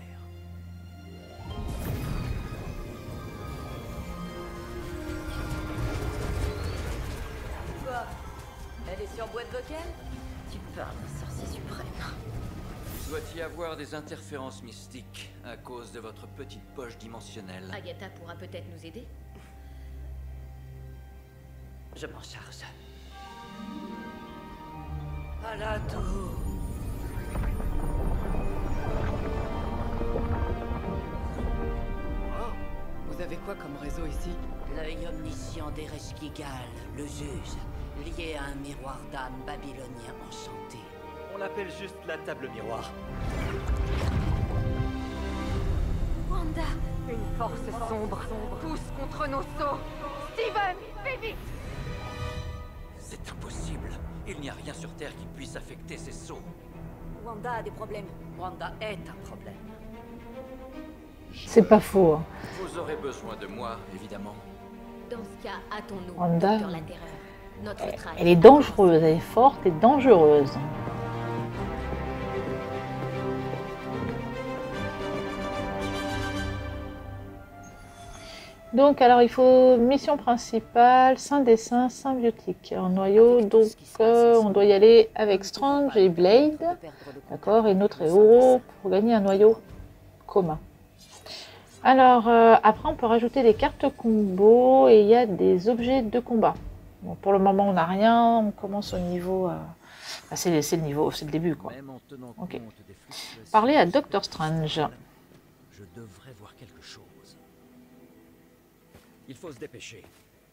Quoi? Elle est sur boîte vocale? Tu parles d'un sorcier suprême. Il doit y avoir des interférences mystiques à cause de votre petite poche dimensionnelle. Agatha pourra peut-être nous aider. Je m'en charge. À la tour. Oh, vous avez quoi comme réseau ici? L'œil omniscient d'Ereshkigal, le juge, lié à un miroir d'âme babylonien enchanté. On l'appelle juste la table miroir. Wanda! Une force sombre pousse contre nos sceaux. Steven, fais vite! C'est impossible. Il n'y a rien sur Terre qui puisse affecter ces sceaux. Wanda a des problèmes. Wanda est un problème. C'est pas faux. Hein. Vous aurez besoin de moi, évidemment. Dans ce cas, hâtons-nous, Wanda, Docteur La Terreur. Notre traque. Elle est dangereuse, elle est forte et dangereuse. Donc, alors, il faut mission principale, saint des saints, symbiotique. En noyau, donc, on doit y aller avec Strange et Blade. D'accord, et notre héros pour gagner un noyau commun. Alors, après, on peut rajouter des cartes combo et il y a des objets de combat. Bon, pour le moment, on n'a rien. On commence au niveau... c'est le niveau, c'est le début, quoi. Ok. Parler à Doctor Strange. Je devrais voir quelque chose. Il faut se dépêcher.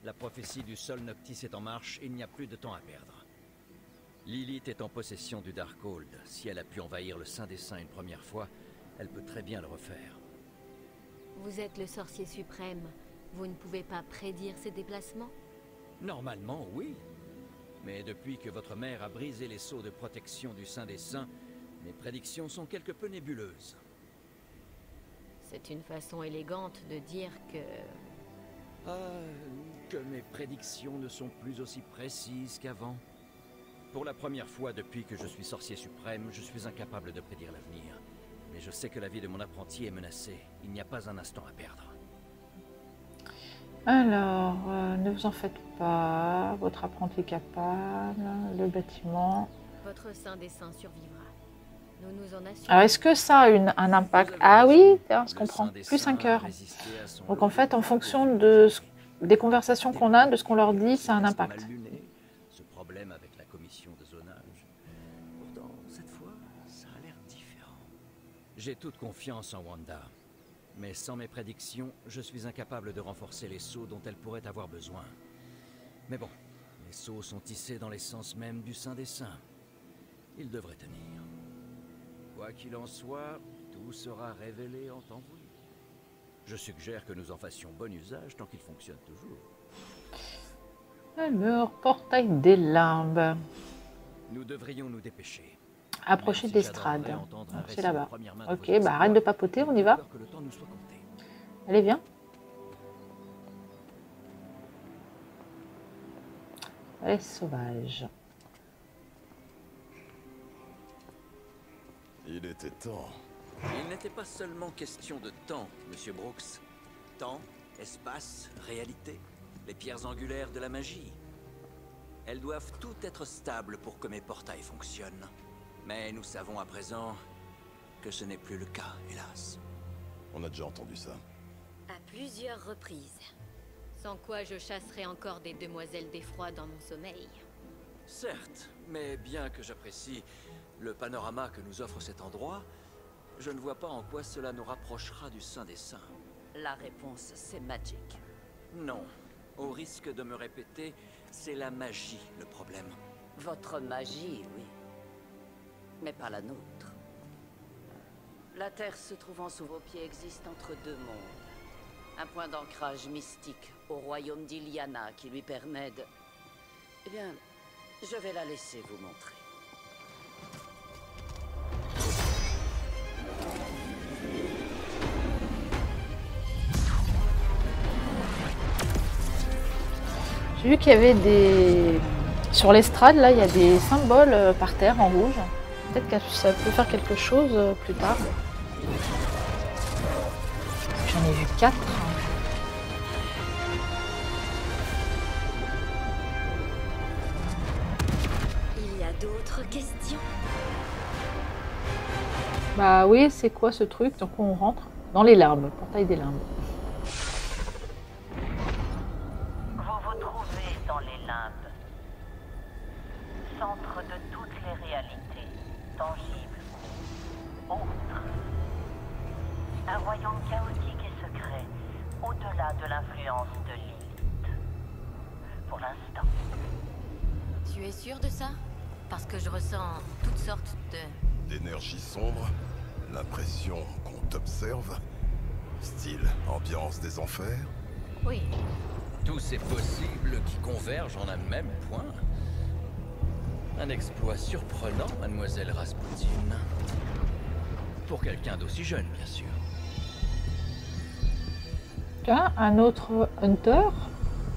La prophétie du sol Noctis est en marche et il n'y a plus de temps à perdre. Lilith est en possession du Darkhold. Si elle a pu envahir le Saint des Saints une première fois, elle peut très bien le refaire. Vous êtes le sorcier suprême. Vous ne pouvez pas prédire ses déplacements? Normalement, oui. Mais depuis que votre mère a brisé les sceaux de protection du Saint des Saints, mes prédictions sont quelque peu nébuleuses. C'est une façon élégante de dire que... que mes prédictions ne sont plus aussi précises qu'avant. Pour la première fois depuis que je suis sorcier suprême, je suis incapable de prédire l'avenir. Mais je sais que la vie de mon apprenti est menacée. Il n'y a pas un instant à perdre. Alors, ne vous en faites pas. Votre apprenti est capable. Le bâtiment. Votre Saint des Saints survivra. Nous nous en assurons. Alors, est-ce que ça a un impact? Ah oui, je comprends. Plus 5 heures. Donc, en fait, en fonction des conversations qu'on a, de ce qu'on leur dit, ça a un impact. Ce problème avec la commission de zonage. Pourtant, cette fois, ça a l'air différent. J'ai toute confiance en Wanda. Mais sans mes prédictions, je suis incapable de renforcer les sceaux dont elle pourrait avoir besoin. Mais bon, les sceaux sont tissés dans l'essence même du Saint des Saints. Ils devraient tenir. Quoi qu'il en soit, tout sera révélé en temps voulu. Je suggère que nous en fassions bon usage tant qu'il fonctionne toujours. Alors, portail des limbes. Nous devrions nous dépêcher. Approcher d'estrade. C'est là-bas. Ok, bah arrête de papoter, on y va. Allez, viens. Les sauvages. Il était temps. Il n'était pas seulement question de temps, Monsieur Brooks. Temps, espace, réalité. Les pierres angulaires de la magie. Elles doivent toutes être stables pour que mes portails fonctionnent. Mais nous savons à présent que ce n'est plus le cas, hélas. On a déjà entendu ça. À plusieurs reprises. Sans quoi je chasserai encore des demoiselles d'effroi dans mon sommeil. Certes, mais bien que j'apprécie le panorama que nous offre cet endroit, je ne vois pas en quoi cela nous rapprochera du Saint des Saints. La réponse, c'est Magic. Non. Au risque de me répéter, c'est la magie le problème. Votre magie, oui. Mais pas la nôtre. La Terre se trouvant sous vos pieds existe entre deux mondes. Un point d'ancrage mystique au royaume d'Iliana qui lui permet de... Eh bien, je vais la laisser vous montrer. J'ai vu qu'il y avait des... Sur l'estrade, là, il y a des symboles par terre en rouge. Peut-être que ça peut faire quelque chose plus tard. J'en ai vu 4. Il y a d'autres questions? Bah oui, c'est quoi ce truc? Donc on rentre dans les limbes, portail des limbes. Vous vous trouvez dans les limbes, centre de toutes les réalités, tangibles ou autres. Un royaume chaotique et secret, au-delà de l'influence de Lilith. Pour l'instant. Tu es sûr de ça? Parce que je ressens toutes sortes d'énergie sombre, l'impression qu'on t'observe, style ambiance des enfers. Oui. Tous ces possibles qui convergent en un même point. Un exploit surprenant, mademoiselle Rasputin. Pour quelqu'un d'aussi jeune, bien sûr. Tiens, un autre Hunter.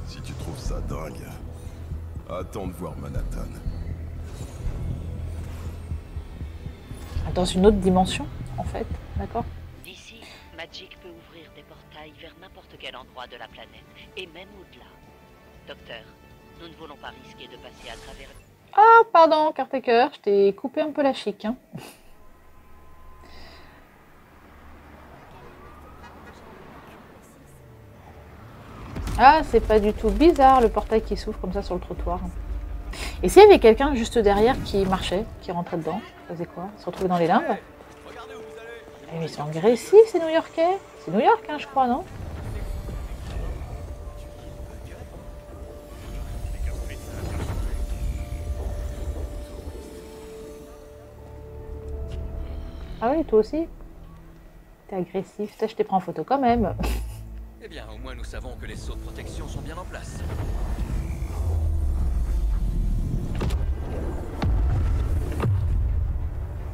Si tu trouves ça dingue, attends de voir Manhattan. Dans une autre dimension, en fait, d'accord? D'ici, Magic peut ouvrir des portails vers n'importe quel endroit de la planète, et même au-delà. Docteur, nous ne voulons pas risquer de passer à travers... Ah, pardon, Caretaker, je t'ai coupé un peu la chic. Hein. Ah, c'est pas du tout bizarre, le portail qui s'ouvre comme ça sur le trottoir. Et s'il y avait quelqu'un juste derrière qui marchait, qui rentrait dedans, faisait quoi? Se retrouvait dans les limbes? Mais ils sont agressifs, ces New-Yorkais. C'est New York, hein, je crois, non? Ah oui, toi aussi? T'es agressif. Je t'ai pris en photo quand même. Eh bien, au moins nous savons que les sauts de protection sont bien en place.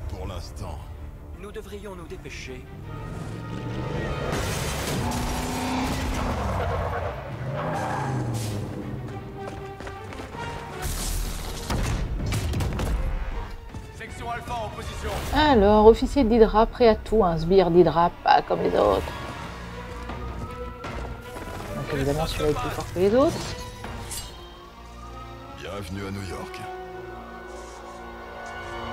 Pour l'instant. Nous devrions nous dépêcher. Section Alpha en position. Alors, officier d'Hydra, prêt à tout. Un sbire d'Hydra, pas comme les autres. Donc évidemment, celui-là est plus fort que les autres. Bienvenue à New York.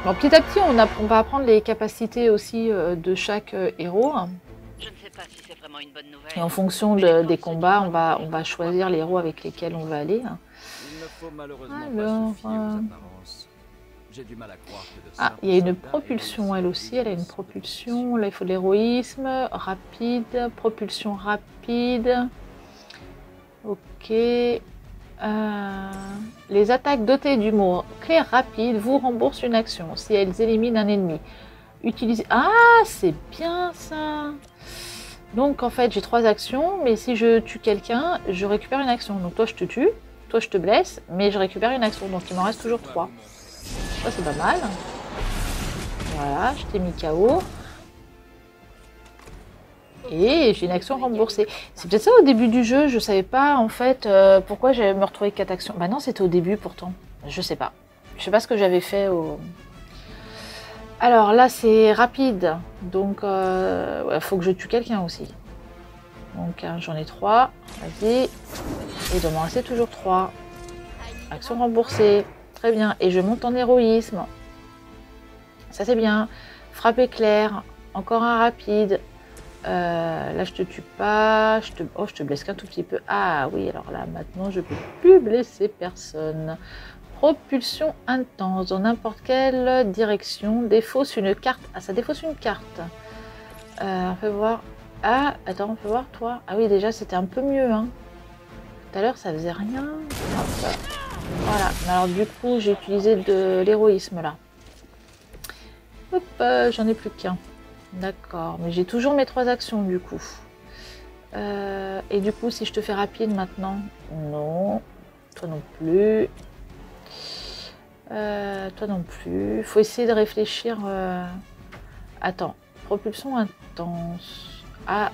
Bon, petit à petit, on va apprendre les capacités aussi de chaque héros. Je ne sais pas si c'est vraiment une bonne nouvelle. Et en fonction des combats, on va choisir les héros avec lesquels on va aller. Il ne faut malheureusement Alors, pas se fier aux apparences. J'ai du mal à croire que de ah, il y a une propulsion, elle aussi. Elle a une propulsion. Là, il faut de l'héroïsme. Rapide. Propulsion rapide. Ok. Les attaques dotées du mot clé rapide vous remboursent une action si elles éliminent un ennemi. Utilisez... Ah, c'est bien ça. Donc en fait j'ai 3 actions, mais si je tue quelqu'un, je récupère une action. Donc toi je te tue, toi je te blesse, mais je récupère une action. Donc il m'en reste toujours 3. Ça c'est pas mal. Voilà, je t'ai mis KO. Et j'ai une action remboursée. C'est peut-être ça au début du jeu, je savais pas en fait pourquoi j'allais me retrouver 4 actions. Bah non, c'était au début pourtant. Je sais pas. Je sais pas ce que j'avais fait au... Alors là c'est rapide, donc faut que je tue quelqu'un aussi. Donc j'en ai 3, vas-y. Et il doit m'en rester toujours 3. Action remboursée, très bien. Et je monte en héroïsme. Ça c'est bien. Frappe éclair, encore un rapide. Là je te tue pas, je te blesse qu'un tout petit peu. Ah oui, alors là maintenant je peux plus blesser personne. Propulsion intense dans n'importe quelle direction. Défausse une carte. Ah, ça défausse une carte. On peut voir. Ah, attends, on peut voir toi. Ah oui, déjà c'était un peu mieux. Hein. Tout à l'heure ça faisait rien. Hop. Voilà. Alors du coup j'ai utilisé de l'héroïsme là. Hop, j'en ai plus qu'un. D'accord, mais j'ai toujours mes 3 actions du coup. Et du coup, si je te fais rapide maintenant, non. Toi non plus. Toi non plus. Faut essayer de réfléchir. Attends, propulsion intense. Ah,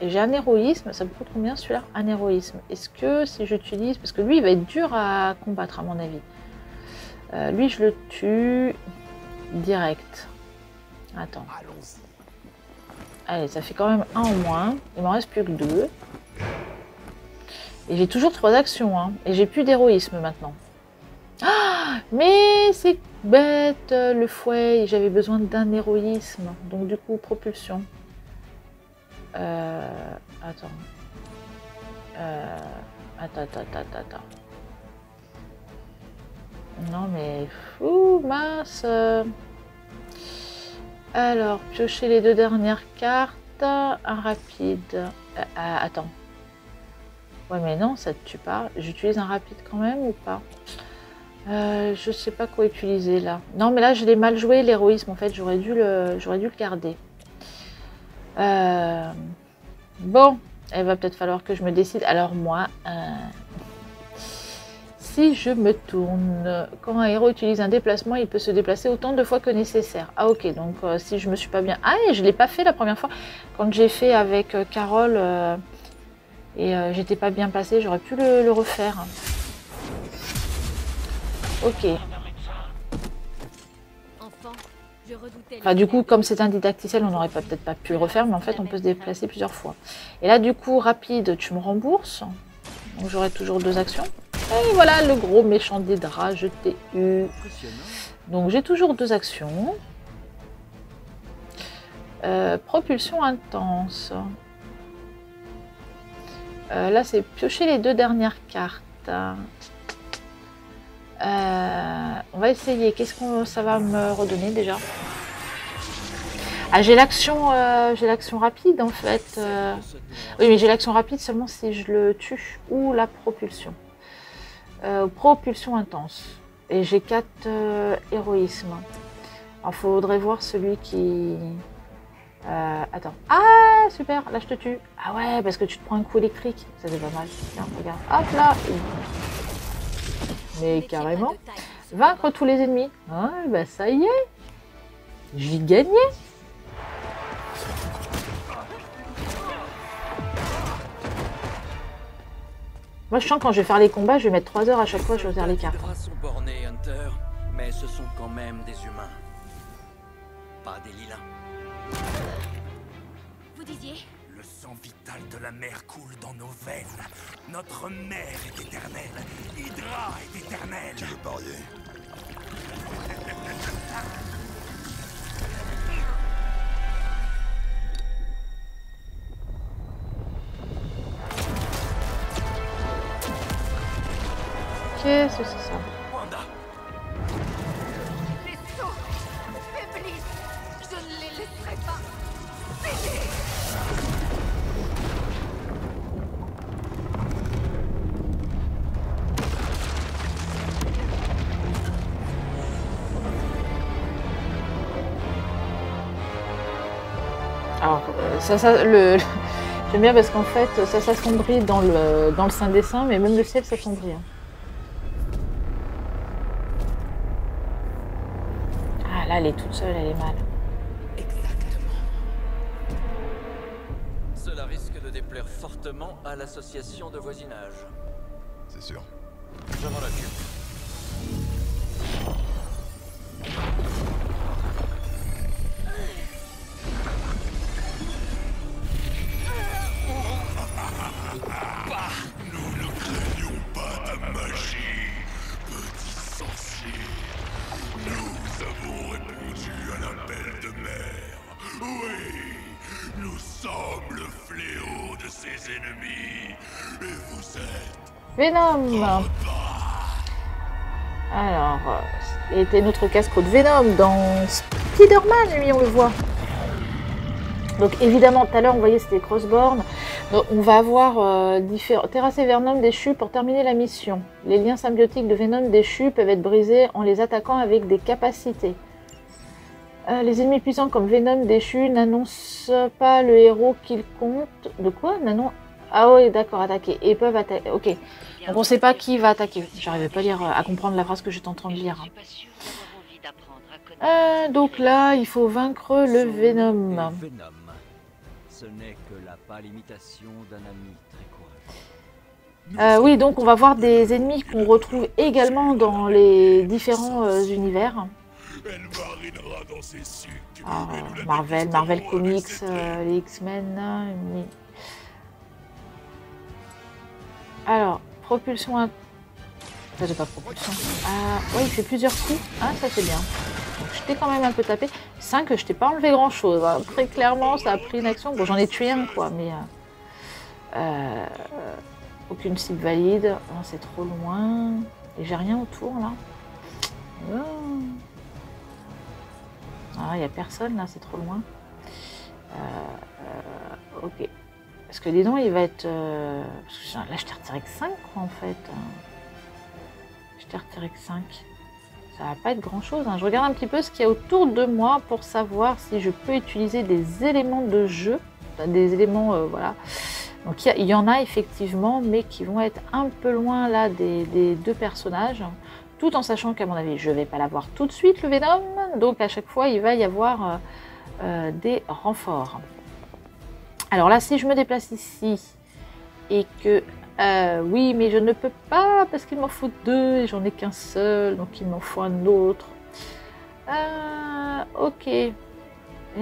j'ai un héroïsme. Ça me coûte combien celui-là? Un héroïsme. Est-ce que si j'utilise... Parce que lui, il va être dur à combattre à mon avis. Lui, je le tue direct. Attends. Allez, ça fait quand même un en moins. Il m'en reste plus que 2. Et j'ai toujours 3 actions. Hein. Et j'ai plus d'héroïsme maintenant. Ah, mais c'est bête, le fouet. J'avais besoin d'un héroïsme. Donc du coup, propulsion. Attends. Attends. Non mais... Ouh, mince. Alors, piocher les 2 dernières cartes. Un rapide. Attends. Ouais mais non, ça te tue pas. J'utilise un rapide quand même ou pas? Je sais pas quoi utiliser là. Non mais là je l'ai mal joué l'héroïsme en fait. J'aurais dû le garder. Bon, il va peut-être falloir que je me décide. Alors moi, si je me tourne, quand un héros utilise un déplacement, il peut se déplacer autant de fois que nécessaire. Ah ok, donc si je me suis pas bien... Ah, et je l'ai pas fait la première fois. Quand j'ai fait avec Carole et j'étais pas bien placée, j'aurais pu le refaire. Ok. Enfin, du coup, comme c'est un didacticiel, on n'aurait peut-être pas pu le refaire, mais en fait, on peut se déplacer plusieurs fois. Et là, du coup, rapide, tu me rembourses. Donc, j'aurai toujours 2 actions. Et voilà, le gros méchant d'Hydra, je t'ai eu. Donc, j'ai toujours 2 actions. Propulsion intense. Là, c'est piocher les 2 dernières cartes. On va essayer. Qu'est-ce que ça va me redonner déjà? Ah, j'ai l'action rapide en fait. Oui, mais j'ai l'action rapide seulement si je le tue ou la propulsion. Propulsion intense. Et j'ai 4 héroïsmes. Alors, faudrait voir celui qui... attends. Ah, super, là je te tue. Ah ouais, parce que tu te prends un coup électrique. Ça c'est pas mal. Tiens, regarde. Hop là. Mais carrément. Vaincre tous les ennemis. Ah, bah ça y est. J'ai gagné. Moi je sens quand je vais faire les combats, je vais mettre 3 heures à chaque fois, je vais faire les cartes. Les bras sont bornés, Hunter, mais ce sont quand même des humains. Pas des lilas. Vous disiez? Le sang vital de la mer coule dans nos veines. Notre mère est éternelle. Hydra est éternelle. Tu veux parier? Qu'est-ce que c'est ça? Wanda. Les sauts faiblissent. Je ne les laisserai pas céder. Alors, j'aime bien parce qu'en fait, ça s'assombrit dans le Saint Dessin, mais même le ciel s'assombrit. Hein. Ah là, elle est toute seule, elle est mal. Exactement. Cela risque de déplaire fortement à l'association de voisinage. C'est sûr. Je m'en occupe. Nous ne craignons pas ta magie, petit sorcier. Nous avons répondu à l'appel de mer. Oui, nous sommes le fléau de ses ennemis. Et vous êtes... Venom. Alors, il était notre casse-croûte Venom dans Spider-Man, lui, on le voit. Donc évidemment, tout à l'heure, on voyait c'était Crossborn. Donc, on va avoir terrasser Venom déchu pour terminer la mission. Les liens symbiotiques de Venom déchu peuvent être brisés en les attaquant avec des capacités. Les ennemis puissants comme Venom déchu n'annoncent pas le héros qu'ils comptent. De quoi? Ah oui, d'accord, attaquer. Et peuvent attaquer. Ok. Donc on sait pas qui va attaquer. J'arrivais pas à comprendre la phrase que j'étais en train de lire. Donc là, il faut vaincre le Venom. Ce n'est que la pâle imitation d'un ami très courageux. Oui, donc on va voir des ennemis qu'on retrouve également dans les différents univers. Marvel Comics, les X-Men. Alors, propulsion. Ça, j'ai pas propulsion. Ouais, il fait plusieurs coups. Ah, ça c'est bien. Donc, je t'ai quand même un peu tapé. 5, je t'ai pas enlevé grand chose. Hein. Très clairement, ça a pris une action. Bon, j'en ai tué un, quoi, mais. Aucune cible valide. Oh, c'est trop loin. Et j'ai rien autour là. Ah, il n'y a personne là, c'est trop loin. Ok. Parce que dis donc, il va être. Là, je t'ai retiré que 5 quoi, en fait. Je t'ai retiré que 5. Ça va pas être grand chose. Hein. Je regarde un petit peu ce qu'il y a autour de moi pour savoir si je peux utiliser des éléments de jeu. Des éléments, voilà. Donc il y en a effectivement, mais qui vont être un peu loin là des deux personnages. Tout en sachant qu'à mon avis, je ne vais pas l'avoir tout de suite, le Venom. Donc à chaque fois, il va y avoir des renforts. Alors là, si je me déplace ici et que... oui, mais je ne peux pas parce qu'il m'en faut 2 et j'en ai qu'un seul. Donc il m'en faut un autre. Ok.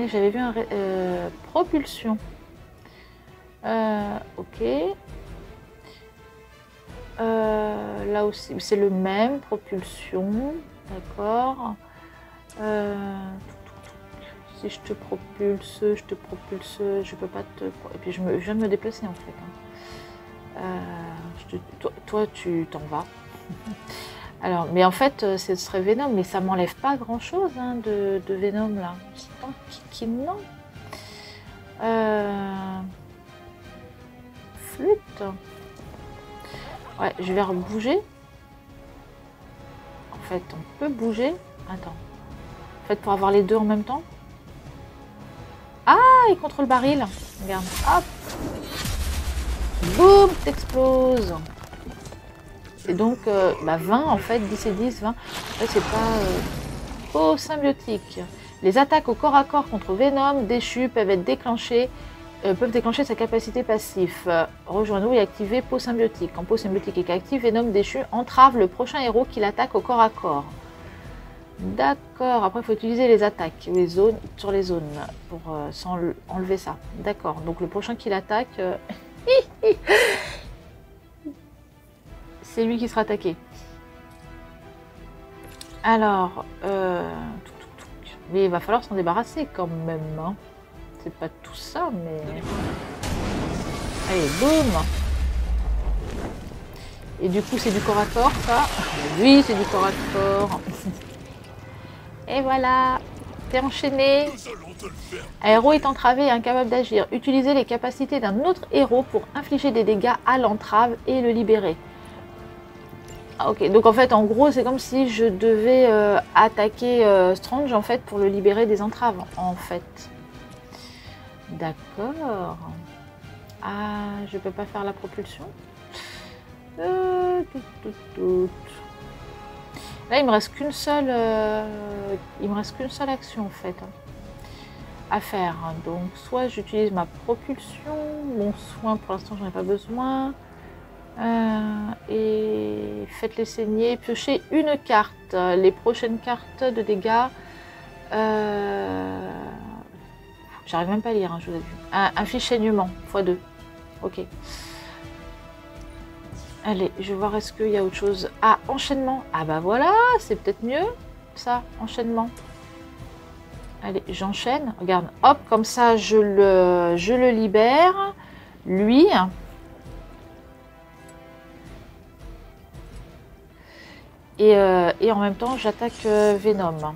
J'avais vu un... propulsion. Ok. Là aussi, c'est le même, propulsion. D'accord. Si je te propulse, je peux pas te... Et puis je viens de me déplacer en fait. Toi, tu t'en vas. Alors, mais en fait, ce serait Venom, mais ça m'enlève pas grand chose hein, de Venom là. Non. Flûte. Ouais, je vais rebouger. En fait, on peut bouger. Attends. En fait, pour avoir les deux en même temps. Ah, il contrôle le baril. Regarde. Hop. Boum, t'exploses. Et donc, 20 en fait, 10 et 10, 20. En fait, c'est pas peau symbiotique. Les attaques au corps à corps contre Venom déchu peuvent être déclenchées. Peuvent déclencher sa capacité passive. Rejoins-nous et activer peau symbiotique. Quand peau symbiotique est active, Venom déchu entrave le prochain héros qui l'attaque au corps à corps. D'accord. Après, il faut utiliser les attaques sur les zones pour enlever ça. D'accord. Donc, le prochain qui l'attaque, c'est lui qui sera attaqué. Alors, mais il va falloir s'en débarrasser quand même. Hein. C'est pas tout ça, mais... Allez, boum. Et du coup, c'est du corps à corps, ça. Oui, c'est du corps à corps. Et voilà. T'es enchaîné. Un héros est entravé et incapable d'agir. Utilisez les capacités d'un autre héros pour infliger des dégâts à l'entrave et le libérer. Ah, ok, donc en fait, en gros, c'est comme si je devais attaquer Strange, en fait, pour le libérer des entraves, en fait. D'accord. Ah, je peux pas faire la propulsion. Là, il me reste qu'une seule. Action en fait à faire. Donc, soit j'utilise ma propulsion, mon soin pour l'instant j'en ai pas besoin. Et faites-les saigner. Piochez une carte. Les prochaines cartes de dégâts. J'arrive même pas à lire, hein, je vous ai vu. Un fichier-saignement, x2. Ok. Allez, je vais voir est-ce qu'il y a autre chose. Ah, enchaînement. Ah bah voilà, c'est peut-être mieux, ça, enchaînement. Allez, j'enchaîne. Regarde, hop, comme ça, je le libère. Lui. Et en même temps, j'attaque Venom.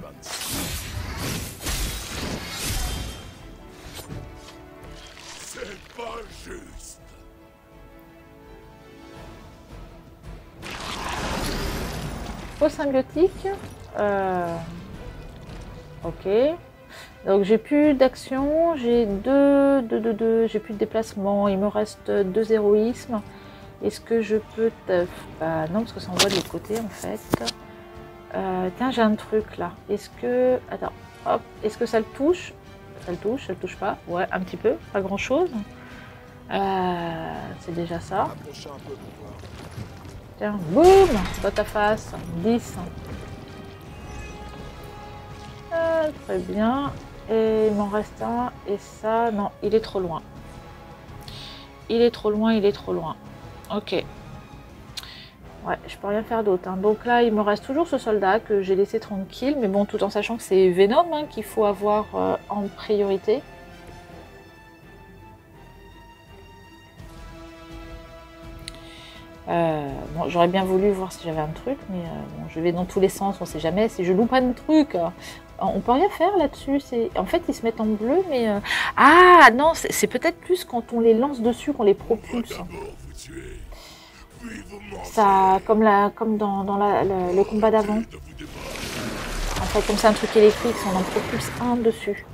Peau symbiotique. Ok. Donc j'ai plus d'action, j'ai j'ai plus de déplacement, il me reste 2 héroïsmes. Est-ce que je peux... non, parce que ça envoie de l'autre côté en fait. Tiens, j'ai un truc là. Est-ce que... Attends, hop, est-ce que ça le touche? Ça le touche pas. Ouais, un petit peu, pas grand chose. C'est déjà ça. Tiens, boum, dans ta face, 10. Très bien. Et il m'en reste un. Et ça, non, il est trop loin. Il est trop loin, il est trop loin. Ok. Ouais, je peux rien faire d'autre. Hein. Donc là, il me reste toujours ce soldat que j'ai laissé tranquille. Mais bon, tout en sachant que c'est Venom hein, qu'il faut avoir en priorité. Bon, j'aurais bien voulu voir si j'avais un truc, mais bon, je vais dans tous les sens, on sait jamais. Si je loupe un truc, on peut rien faire là-dessus. En fait, ils se mettent en bleu, mais... Ah non, c'est peut-être plus quand on les lance dessus qu'on les propulse. Ça, comme dans le combat d'avant. En fait, comme c'est un truc électrique, on en propulse un dessus.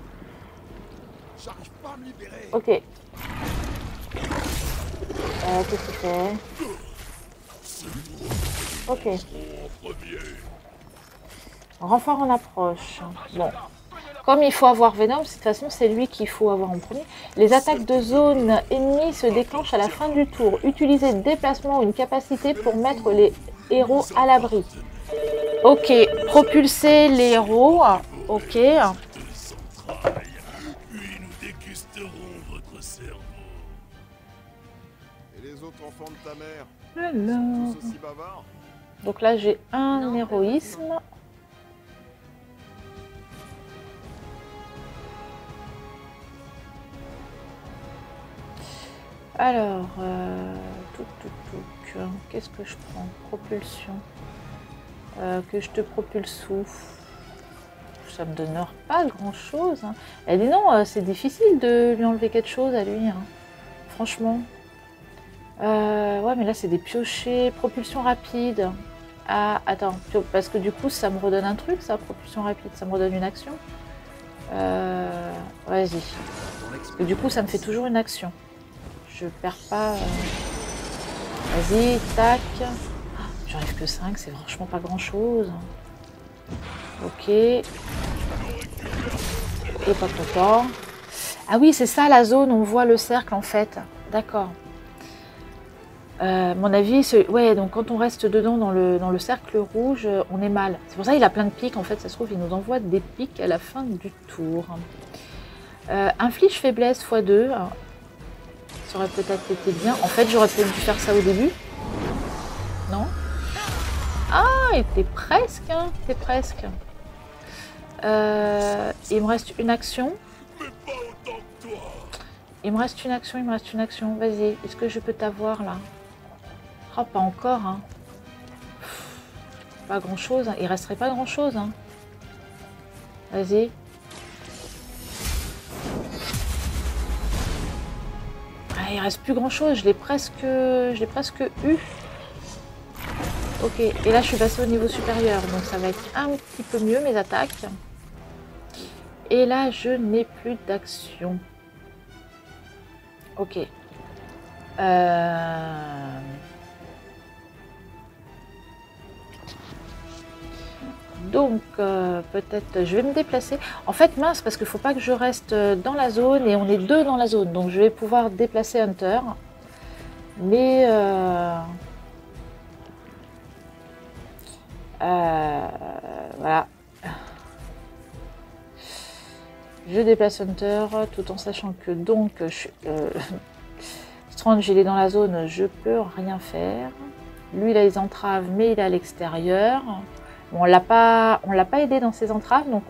Ok. Qu'est-ce qu'il fait? Ok. Renfort en approche. Bon. Comme il faut avoir Venom, de toute façon, c'est lui qu'il faut avoir en premier. Les attaques de zone ennemie se déclenchent à la fin du tour. Utilisez déplacement ou une capacité pour mettre les héros à l'abri. Ok. Propulser les héros. Ok. Puis nous dégusterons votre cerveau. Et les autres enfants de ta mère? Alors. Tous aussi bavards? Donc là, j'ai un héroïsme. Alors, qu'est-ce que je prends? Propulsion. Que je te propulse où? Ça me donne pas grand-chose. Hein. Elle dit non, c'est difficile de lui enlever quelque chose à lui. Hein. Franchement. Ouais, mais là, c'est des piochers. Propulsion rapide. Ah, attends. Parce que du coup, ça me redonne un truc, ça, propulsion rapide. Ça me redonne une action. Vas-y. Parce que du coup, ça me fait toujours une action. Je perds pas. Vas-y, tac. J'arrive que 5, c'est franchement pas grand-chose. Ok. Et pas content. Ah oui, c'est ça la zone, on voit le cercle en fait. D'accord. Mon avis, ouais, donc quand on reste dedans dans le cercle rouge, on est mal. C'est pour ça qu'il a plein de pics, en fait, ça se trouve, il nous envoie des pics à la fin du tour. Inflige faiblesse x2. Ça aurait peut-être été bien. En fait, j'aurais peut-être dû faire ça au début. Non? Ah, il était presque, hein, t'es presque. Il me reste une action. Il me reste une action, Vas-y, est-ce que je peux t'avoir là? Oh, pas encore, hein. Pas grand-chose, hein. Il resterait pas grand-chose, hein. Vas-y. Ah, il reste plus grand-chose, je l'ai presque eu. Ok, et là je suis passée au niveau supérieur, donc ça va être un petit peu mieux mes attaques. Et là je n'ai plus d'action. Ok. Donc peut-être je vais me déplacer. En fait mince, parce qu'il ne faut pas que je reste dans la zone et on est deux dans la zone. Donc je vais pouvoir déplacer Hunter. Mais voilà. Je déplace Hunter tout en sachant que donc Strange il est dans la zone, je peux rien faire. Lui il a les entraves mais il est à l'extérieur. Bon, on l'a pas aidé dans ses entraves, donc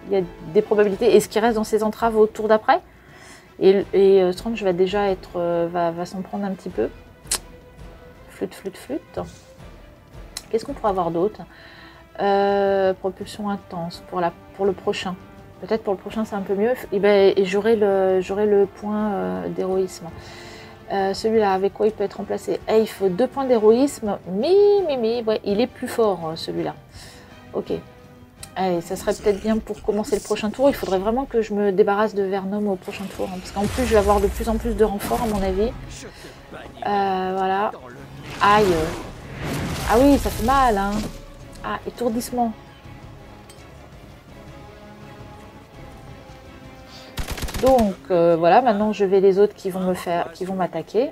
il y a des probabilités. Est-ce qu'il reste dans ses entraves au tour d'après? Et Strange va déjà être va s'en prendre un petit peu. Flûte. Qu'est-ce qu'on pourrait avoir d'autre? Propulsion intense pour le prochain. Peut-être pour le prochain c'est un peu mieux. Et j'aurai le point d'héroïsme. Celui-là, avec quoi il peut être remplacé? Il faut 2 points d'héroïsme. Mais ouais, il est plus fort celui-là. Ok. Allez, ça serait peut-être bien pour commencer le prochain tour. Il faudrait vraiment que je me débarrasse de Venom au prochain tour. Hein, parce qu'en plus, je vais avoir de plus en plus de renforts, à mon avis. Voilà. Aïe. Ah oui, ça fait mal. Hein. Ah, étourdissement. Donc, voilà. Maintenant, je vais les autres qui vont m'attaquer.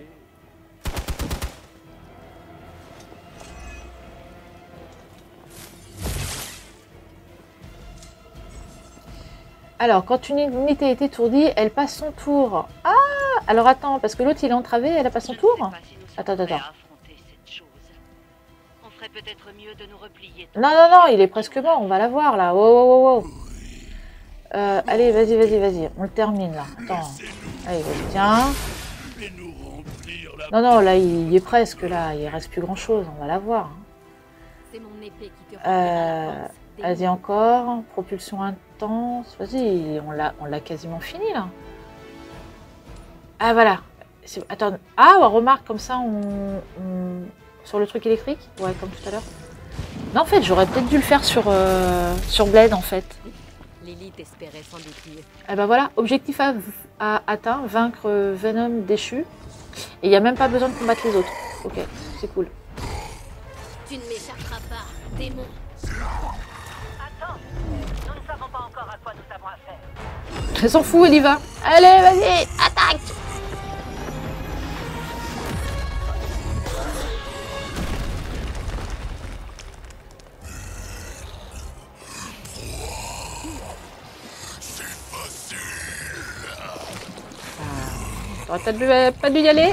Alors, quand une unité est étourdie, elle passe son tour. Ah! Alors attends, parce que l'autre il est entravé, elle a pas son tour? Attends. Non, il est presque mort, on va l'avoir là. Wow. Allez, vas-y, on le termine là. Attends. Allez, vas-y, tiens. Non, là, il est presque là, il reste plus grand chose, on va l'avoir. Vas-y encore, propulsion intense, vas-y, on l'a quasiment fini là. Ah voilà, attends, remarque comme ça, sur le truc électrique, ouais comme tout à l'heure. Non en fait, j'aurais peut-être dû le faire sur Blade en fait. Lilith espérait s'en déplier. Et ben voilà, objectif atteint, vaincre Venom déchu. Et il n'y a même pas besoin de combattre les autres. Ok, c'est cool. Tu ne m'échapperas pas, démon. Attends, nous ne savons pas encore à quoi nous avons affaire. Elle s'en fout, elle y va. Allez, vas-y, attaque! T'aurais peut-être pas dû y aller.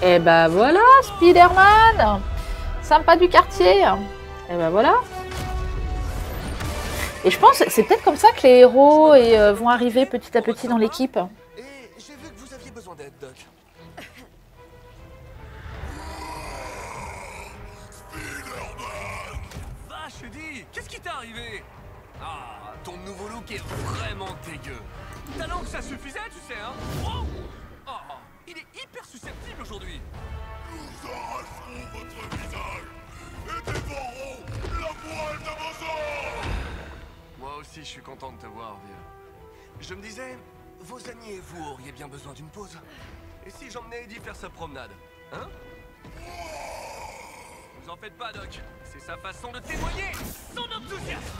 Et ben voilà, Spider-Man. Sympa du quartier. Et ben voilà. Et je pense que c'est peut-être comme ça que les héros vont arriver petit à petit dans l'équipe. Et j'ai vu que vous aviez besoin d'aide, Doc. Vache, Eddie, qu'est-ce qui t'est arrivé? Ah, ton nouveau look est vraiment dégueu. Talent que ça suffisait, tu sais, hein? Oh, il est hyper susceptible aujourd'hui. Nous arracherons votre visage et dévorerons la moelle de vos os. Moi aussi, je suis content de te voir, vieux. Je me disais, vos amis et vous auriez bien besoin d'une pause. Et si j'emmenais Eddie faire sa promenade, hein? Vous en faites pas, Doc. C'est sa façon de témoigner son enthousiasme.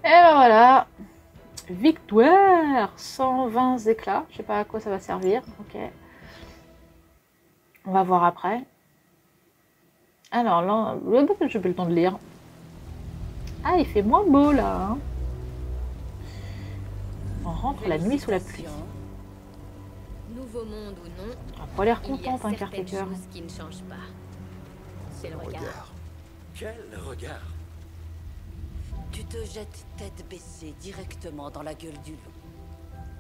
Et ben voilà, victoire, 120 éclats, je sais pas à quoi ça va servir, ok. On va voir après. Alors là, j'ai plus le temps de lire. Ah, il fait moins beau là. Hein. On rentre la nuit sous la pluie. Nouveau monde ou non, On a pas l'air contente, hein, Caretaker. qui ne change pas. C'est le regard. Quel regard! Tu te jettes tête baissée directement dans la gueule du loup,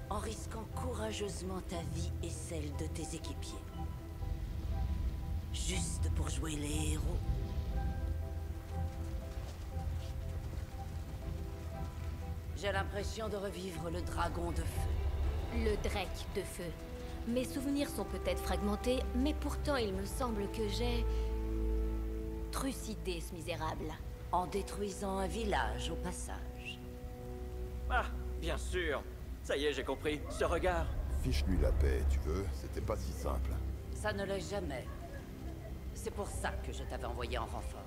en risquant courageusement ta vie et celle de tes équipiers. Juste pour jouer les héros. J'ai l'impression de revivre le dragon de feu. Le Drake de feu. Mes souvenirs sont peut-être fragmentés, mais pourtant il me semble que j'ai trucidé ce misérable. En détruisant un village au passage. Ah, bien sûr. Ça y est, j'ai compris. Ce regard. Fiche-lui la paix, tu veux? C'était pas si simple. Ça ne l'est jamais. C'est pour ça que je t'avais envoyé en renfort.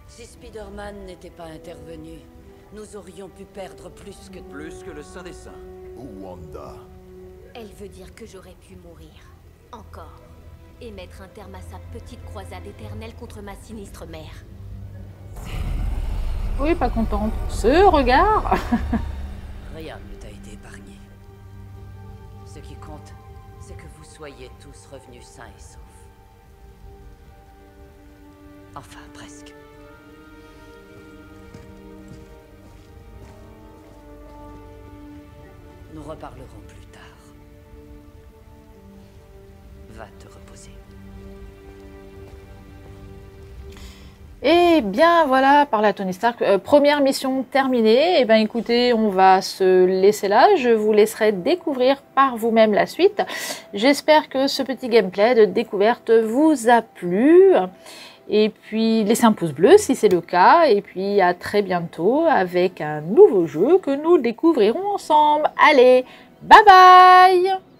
Si Spider-Man n'était pas intervenu, nous aurions pu perdre plus que... Plus que le Saint des Saints. Ou Wanda. Elle veut dire que j'aurais pu mourir. Encore. Et mettre un terme à sa petite croisade éternelle contre ma sinistre mère. Oui, pas contente. Ce regard. Rien ne t'a été épargné. Ce qui compte, c'est que vous soyez tous revenus sains et saufs. Enfin, presque. Nous reparlerons plus tard. Va te reposer. Et Et bien voilà, par la Tony Stark, première mission terminée. Et bien écoutez, on va se laisser là. Je vous laisserai découvrir par vous-même la suite. J'espère que ce petit gameplay de découverte vous a plu. Et puis laissez un pouce bleu si c'est le cas. Et puis à très bientôt avec un nouveau jeu que nous découvrirons ensemble. Allez, bye bye!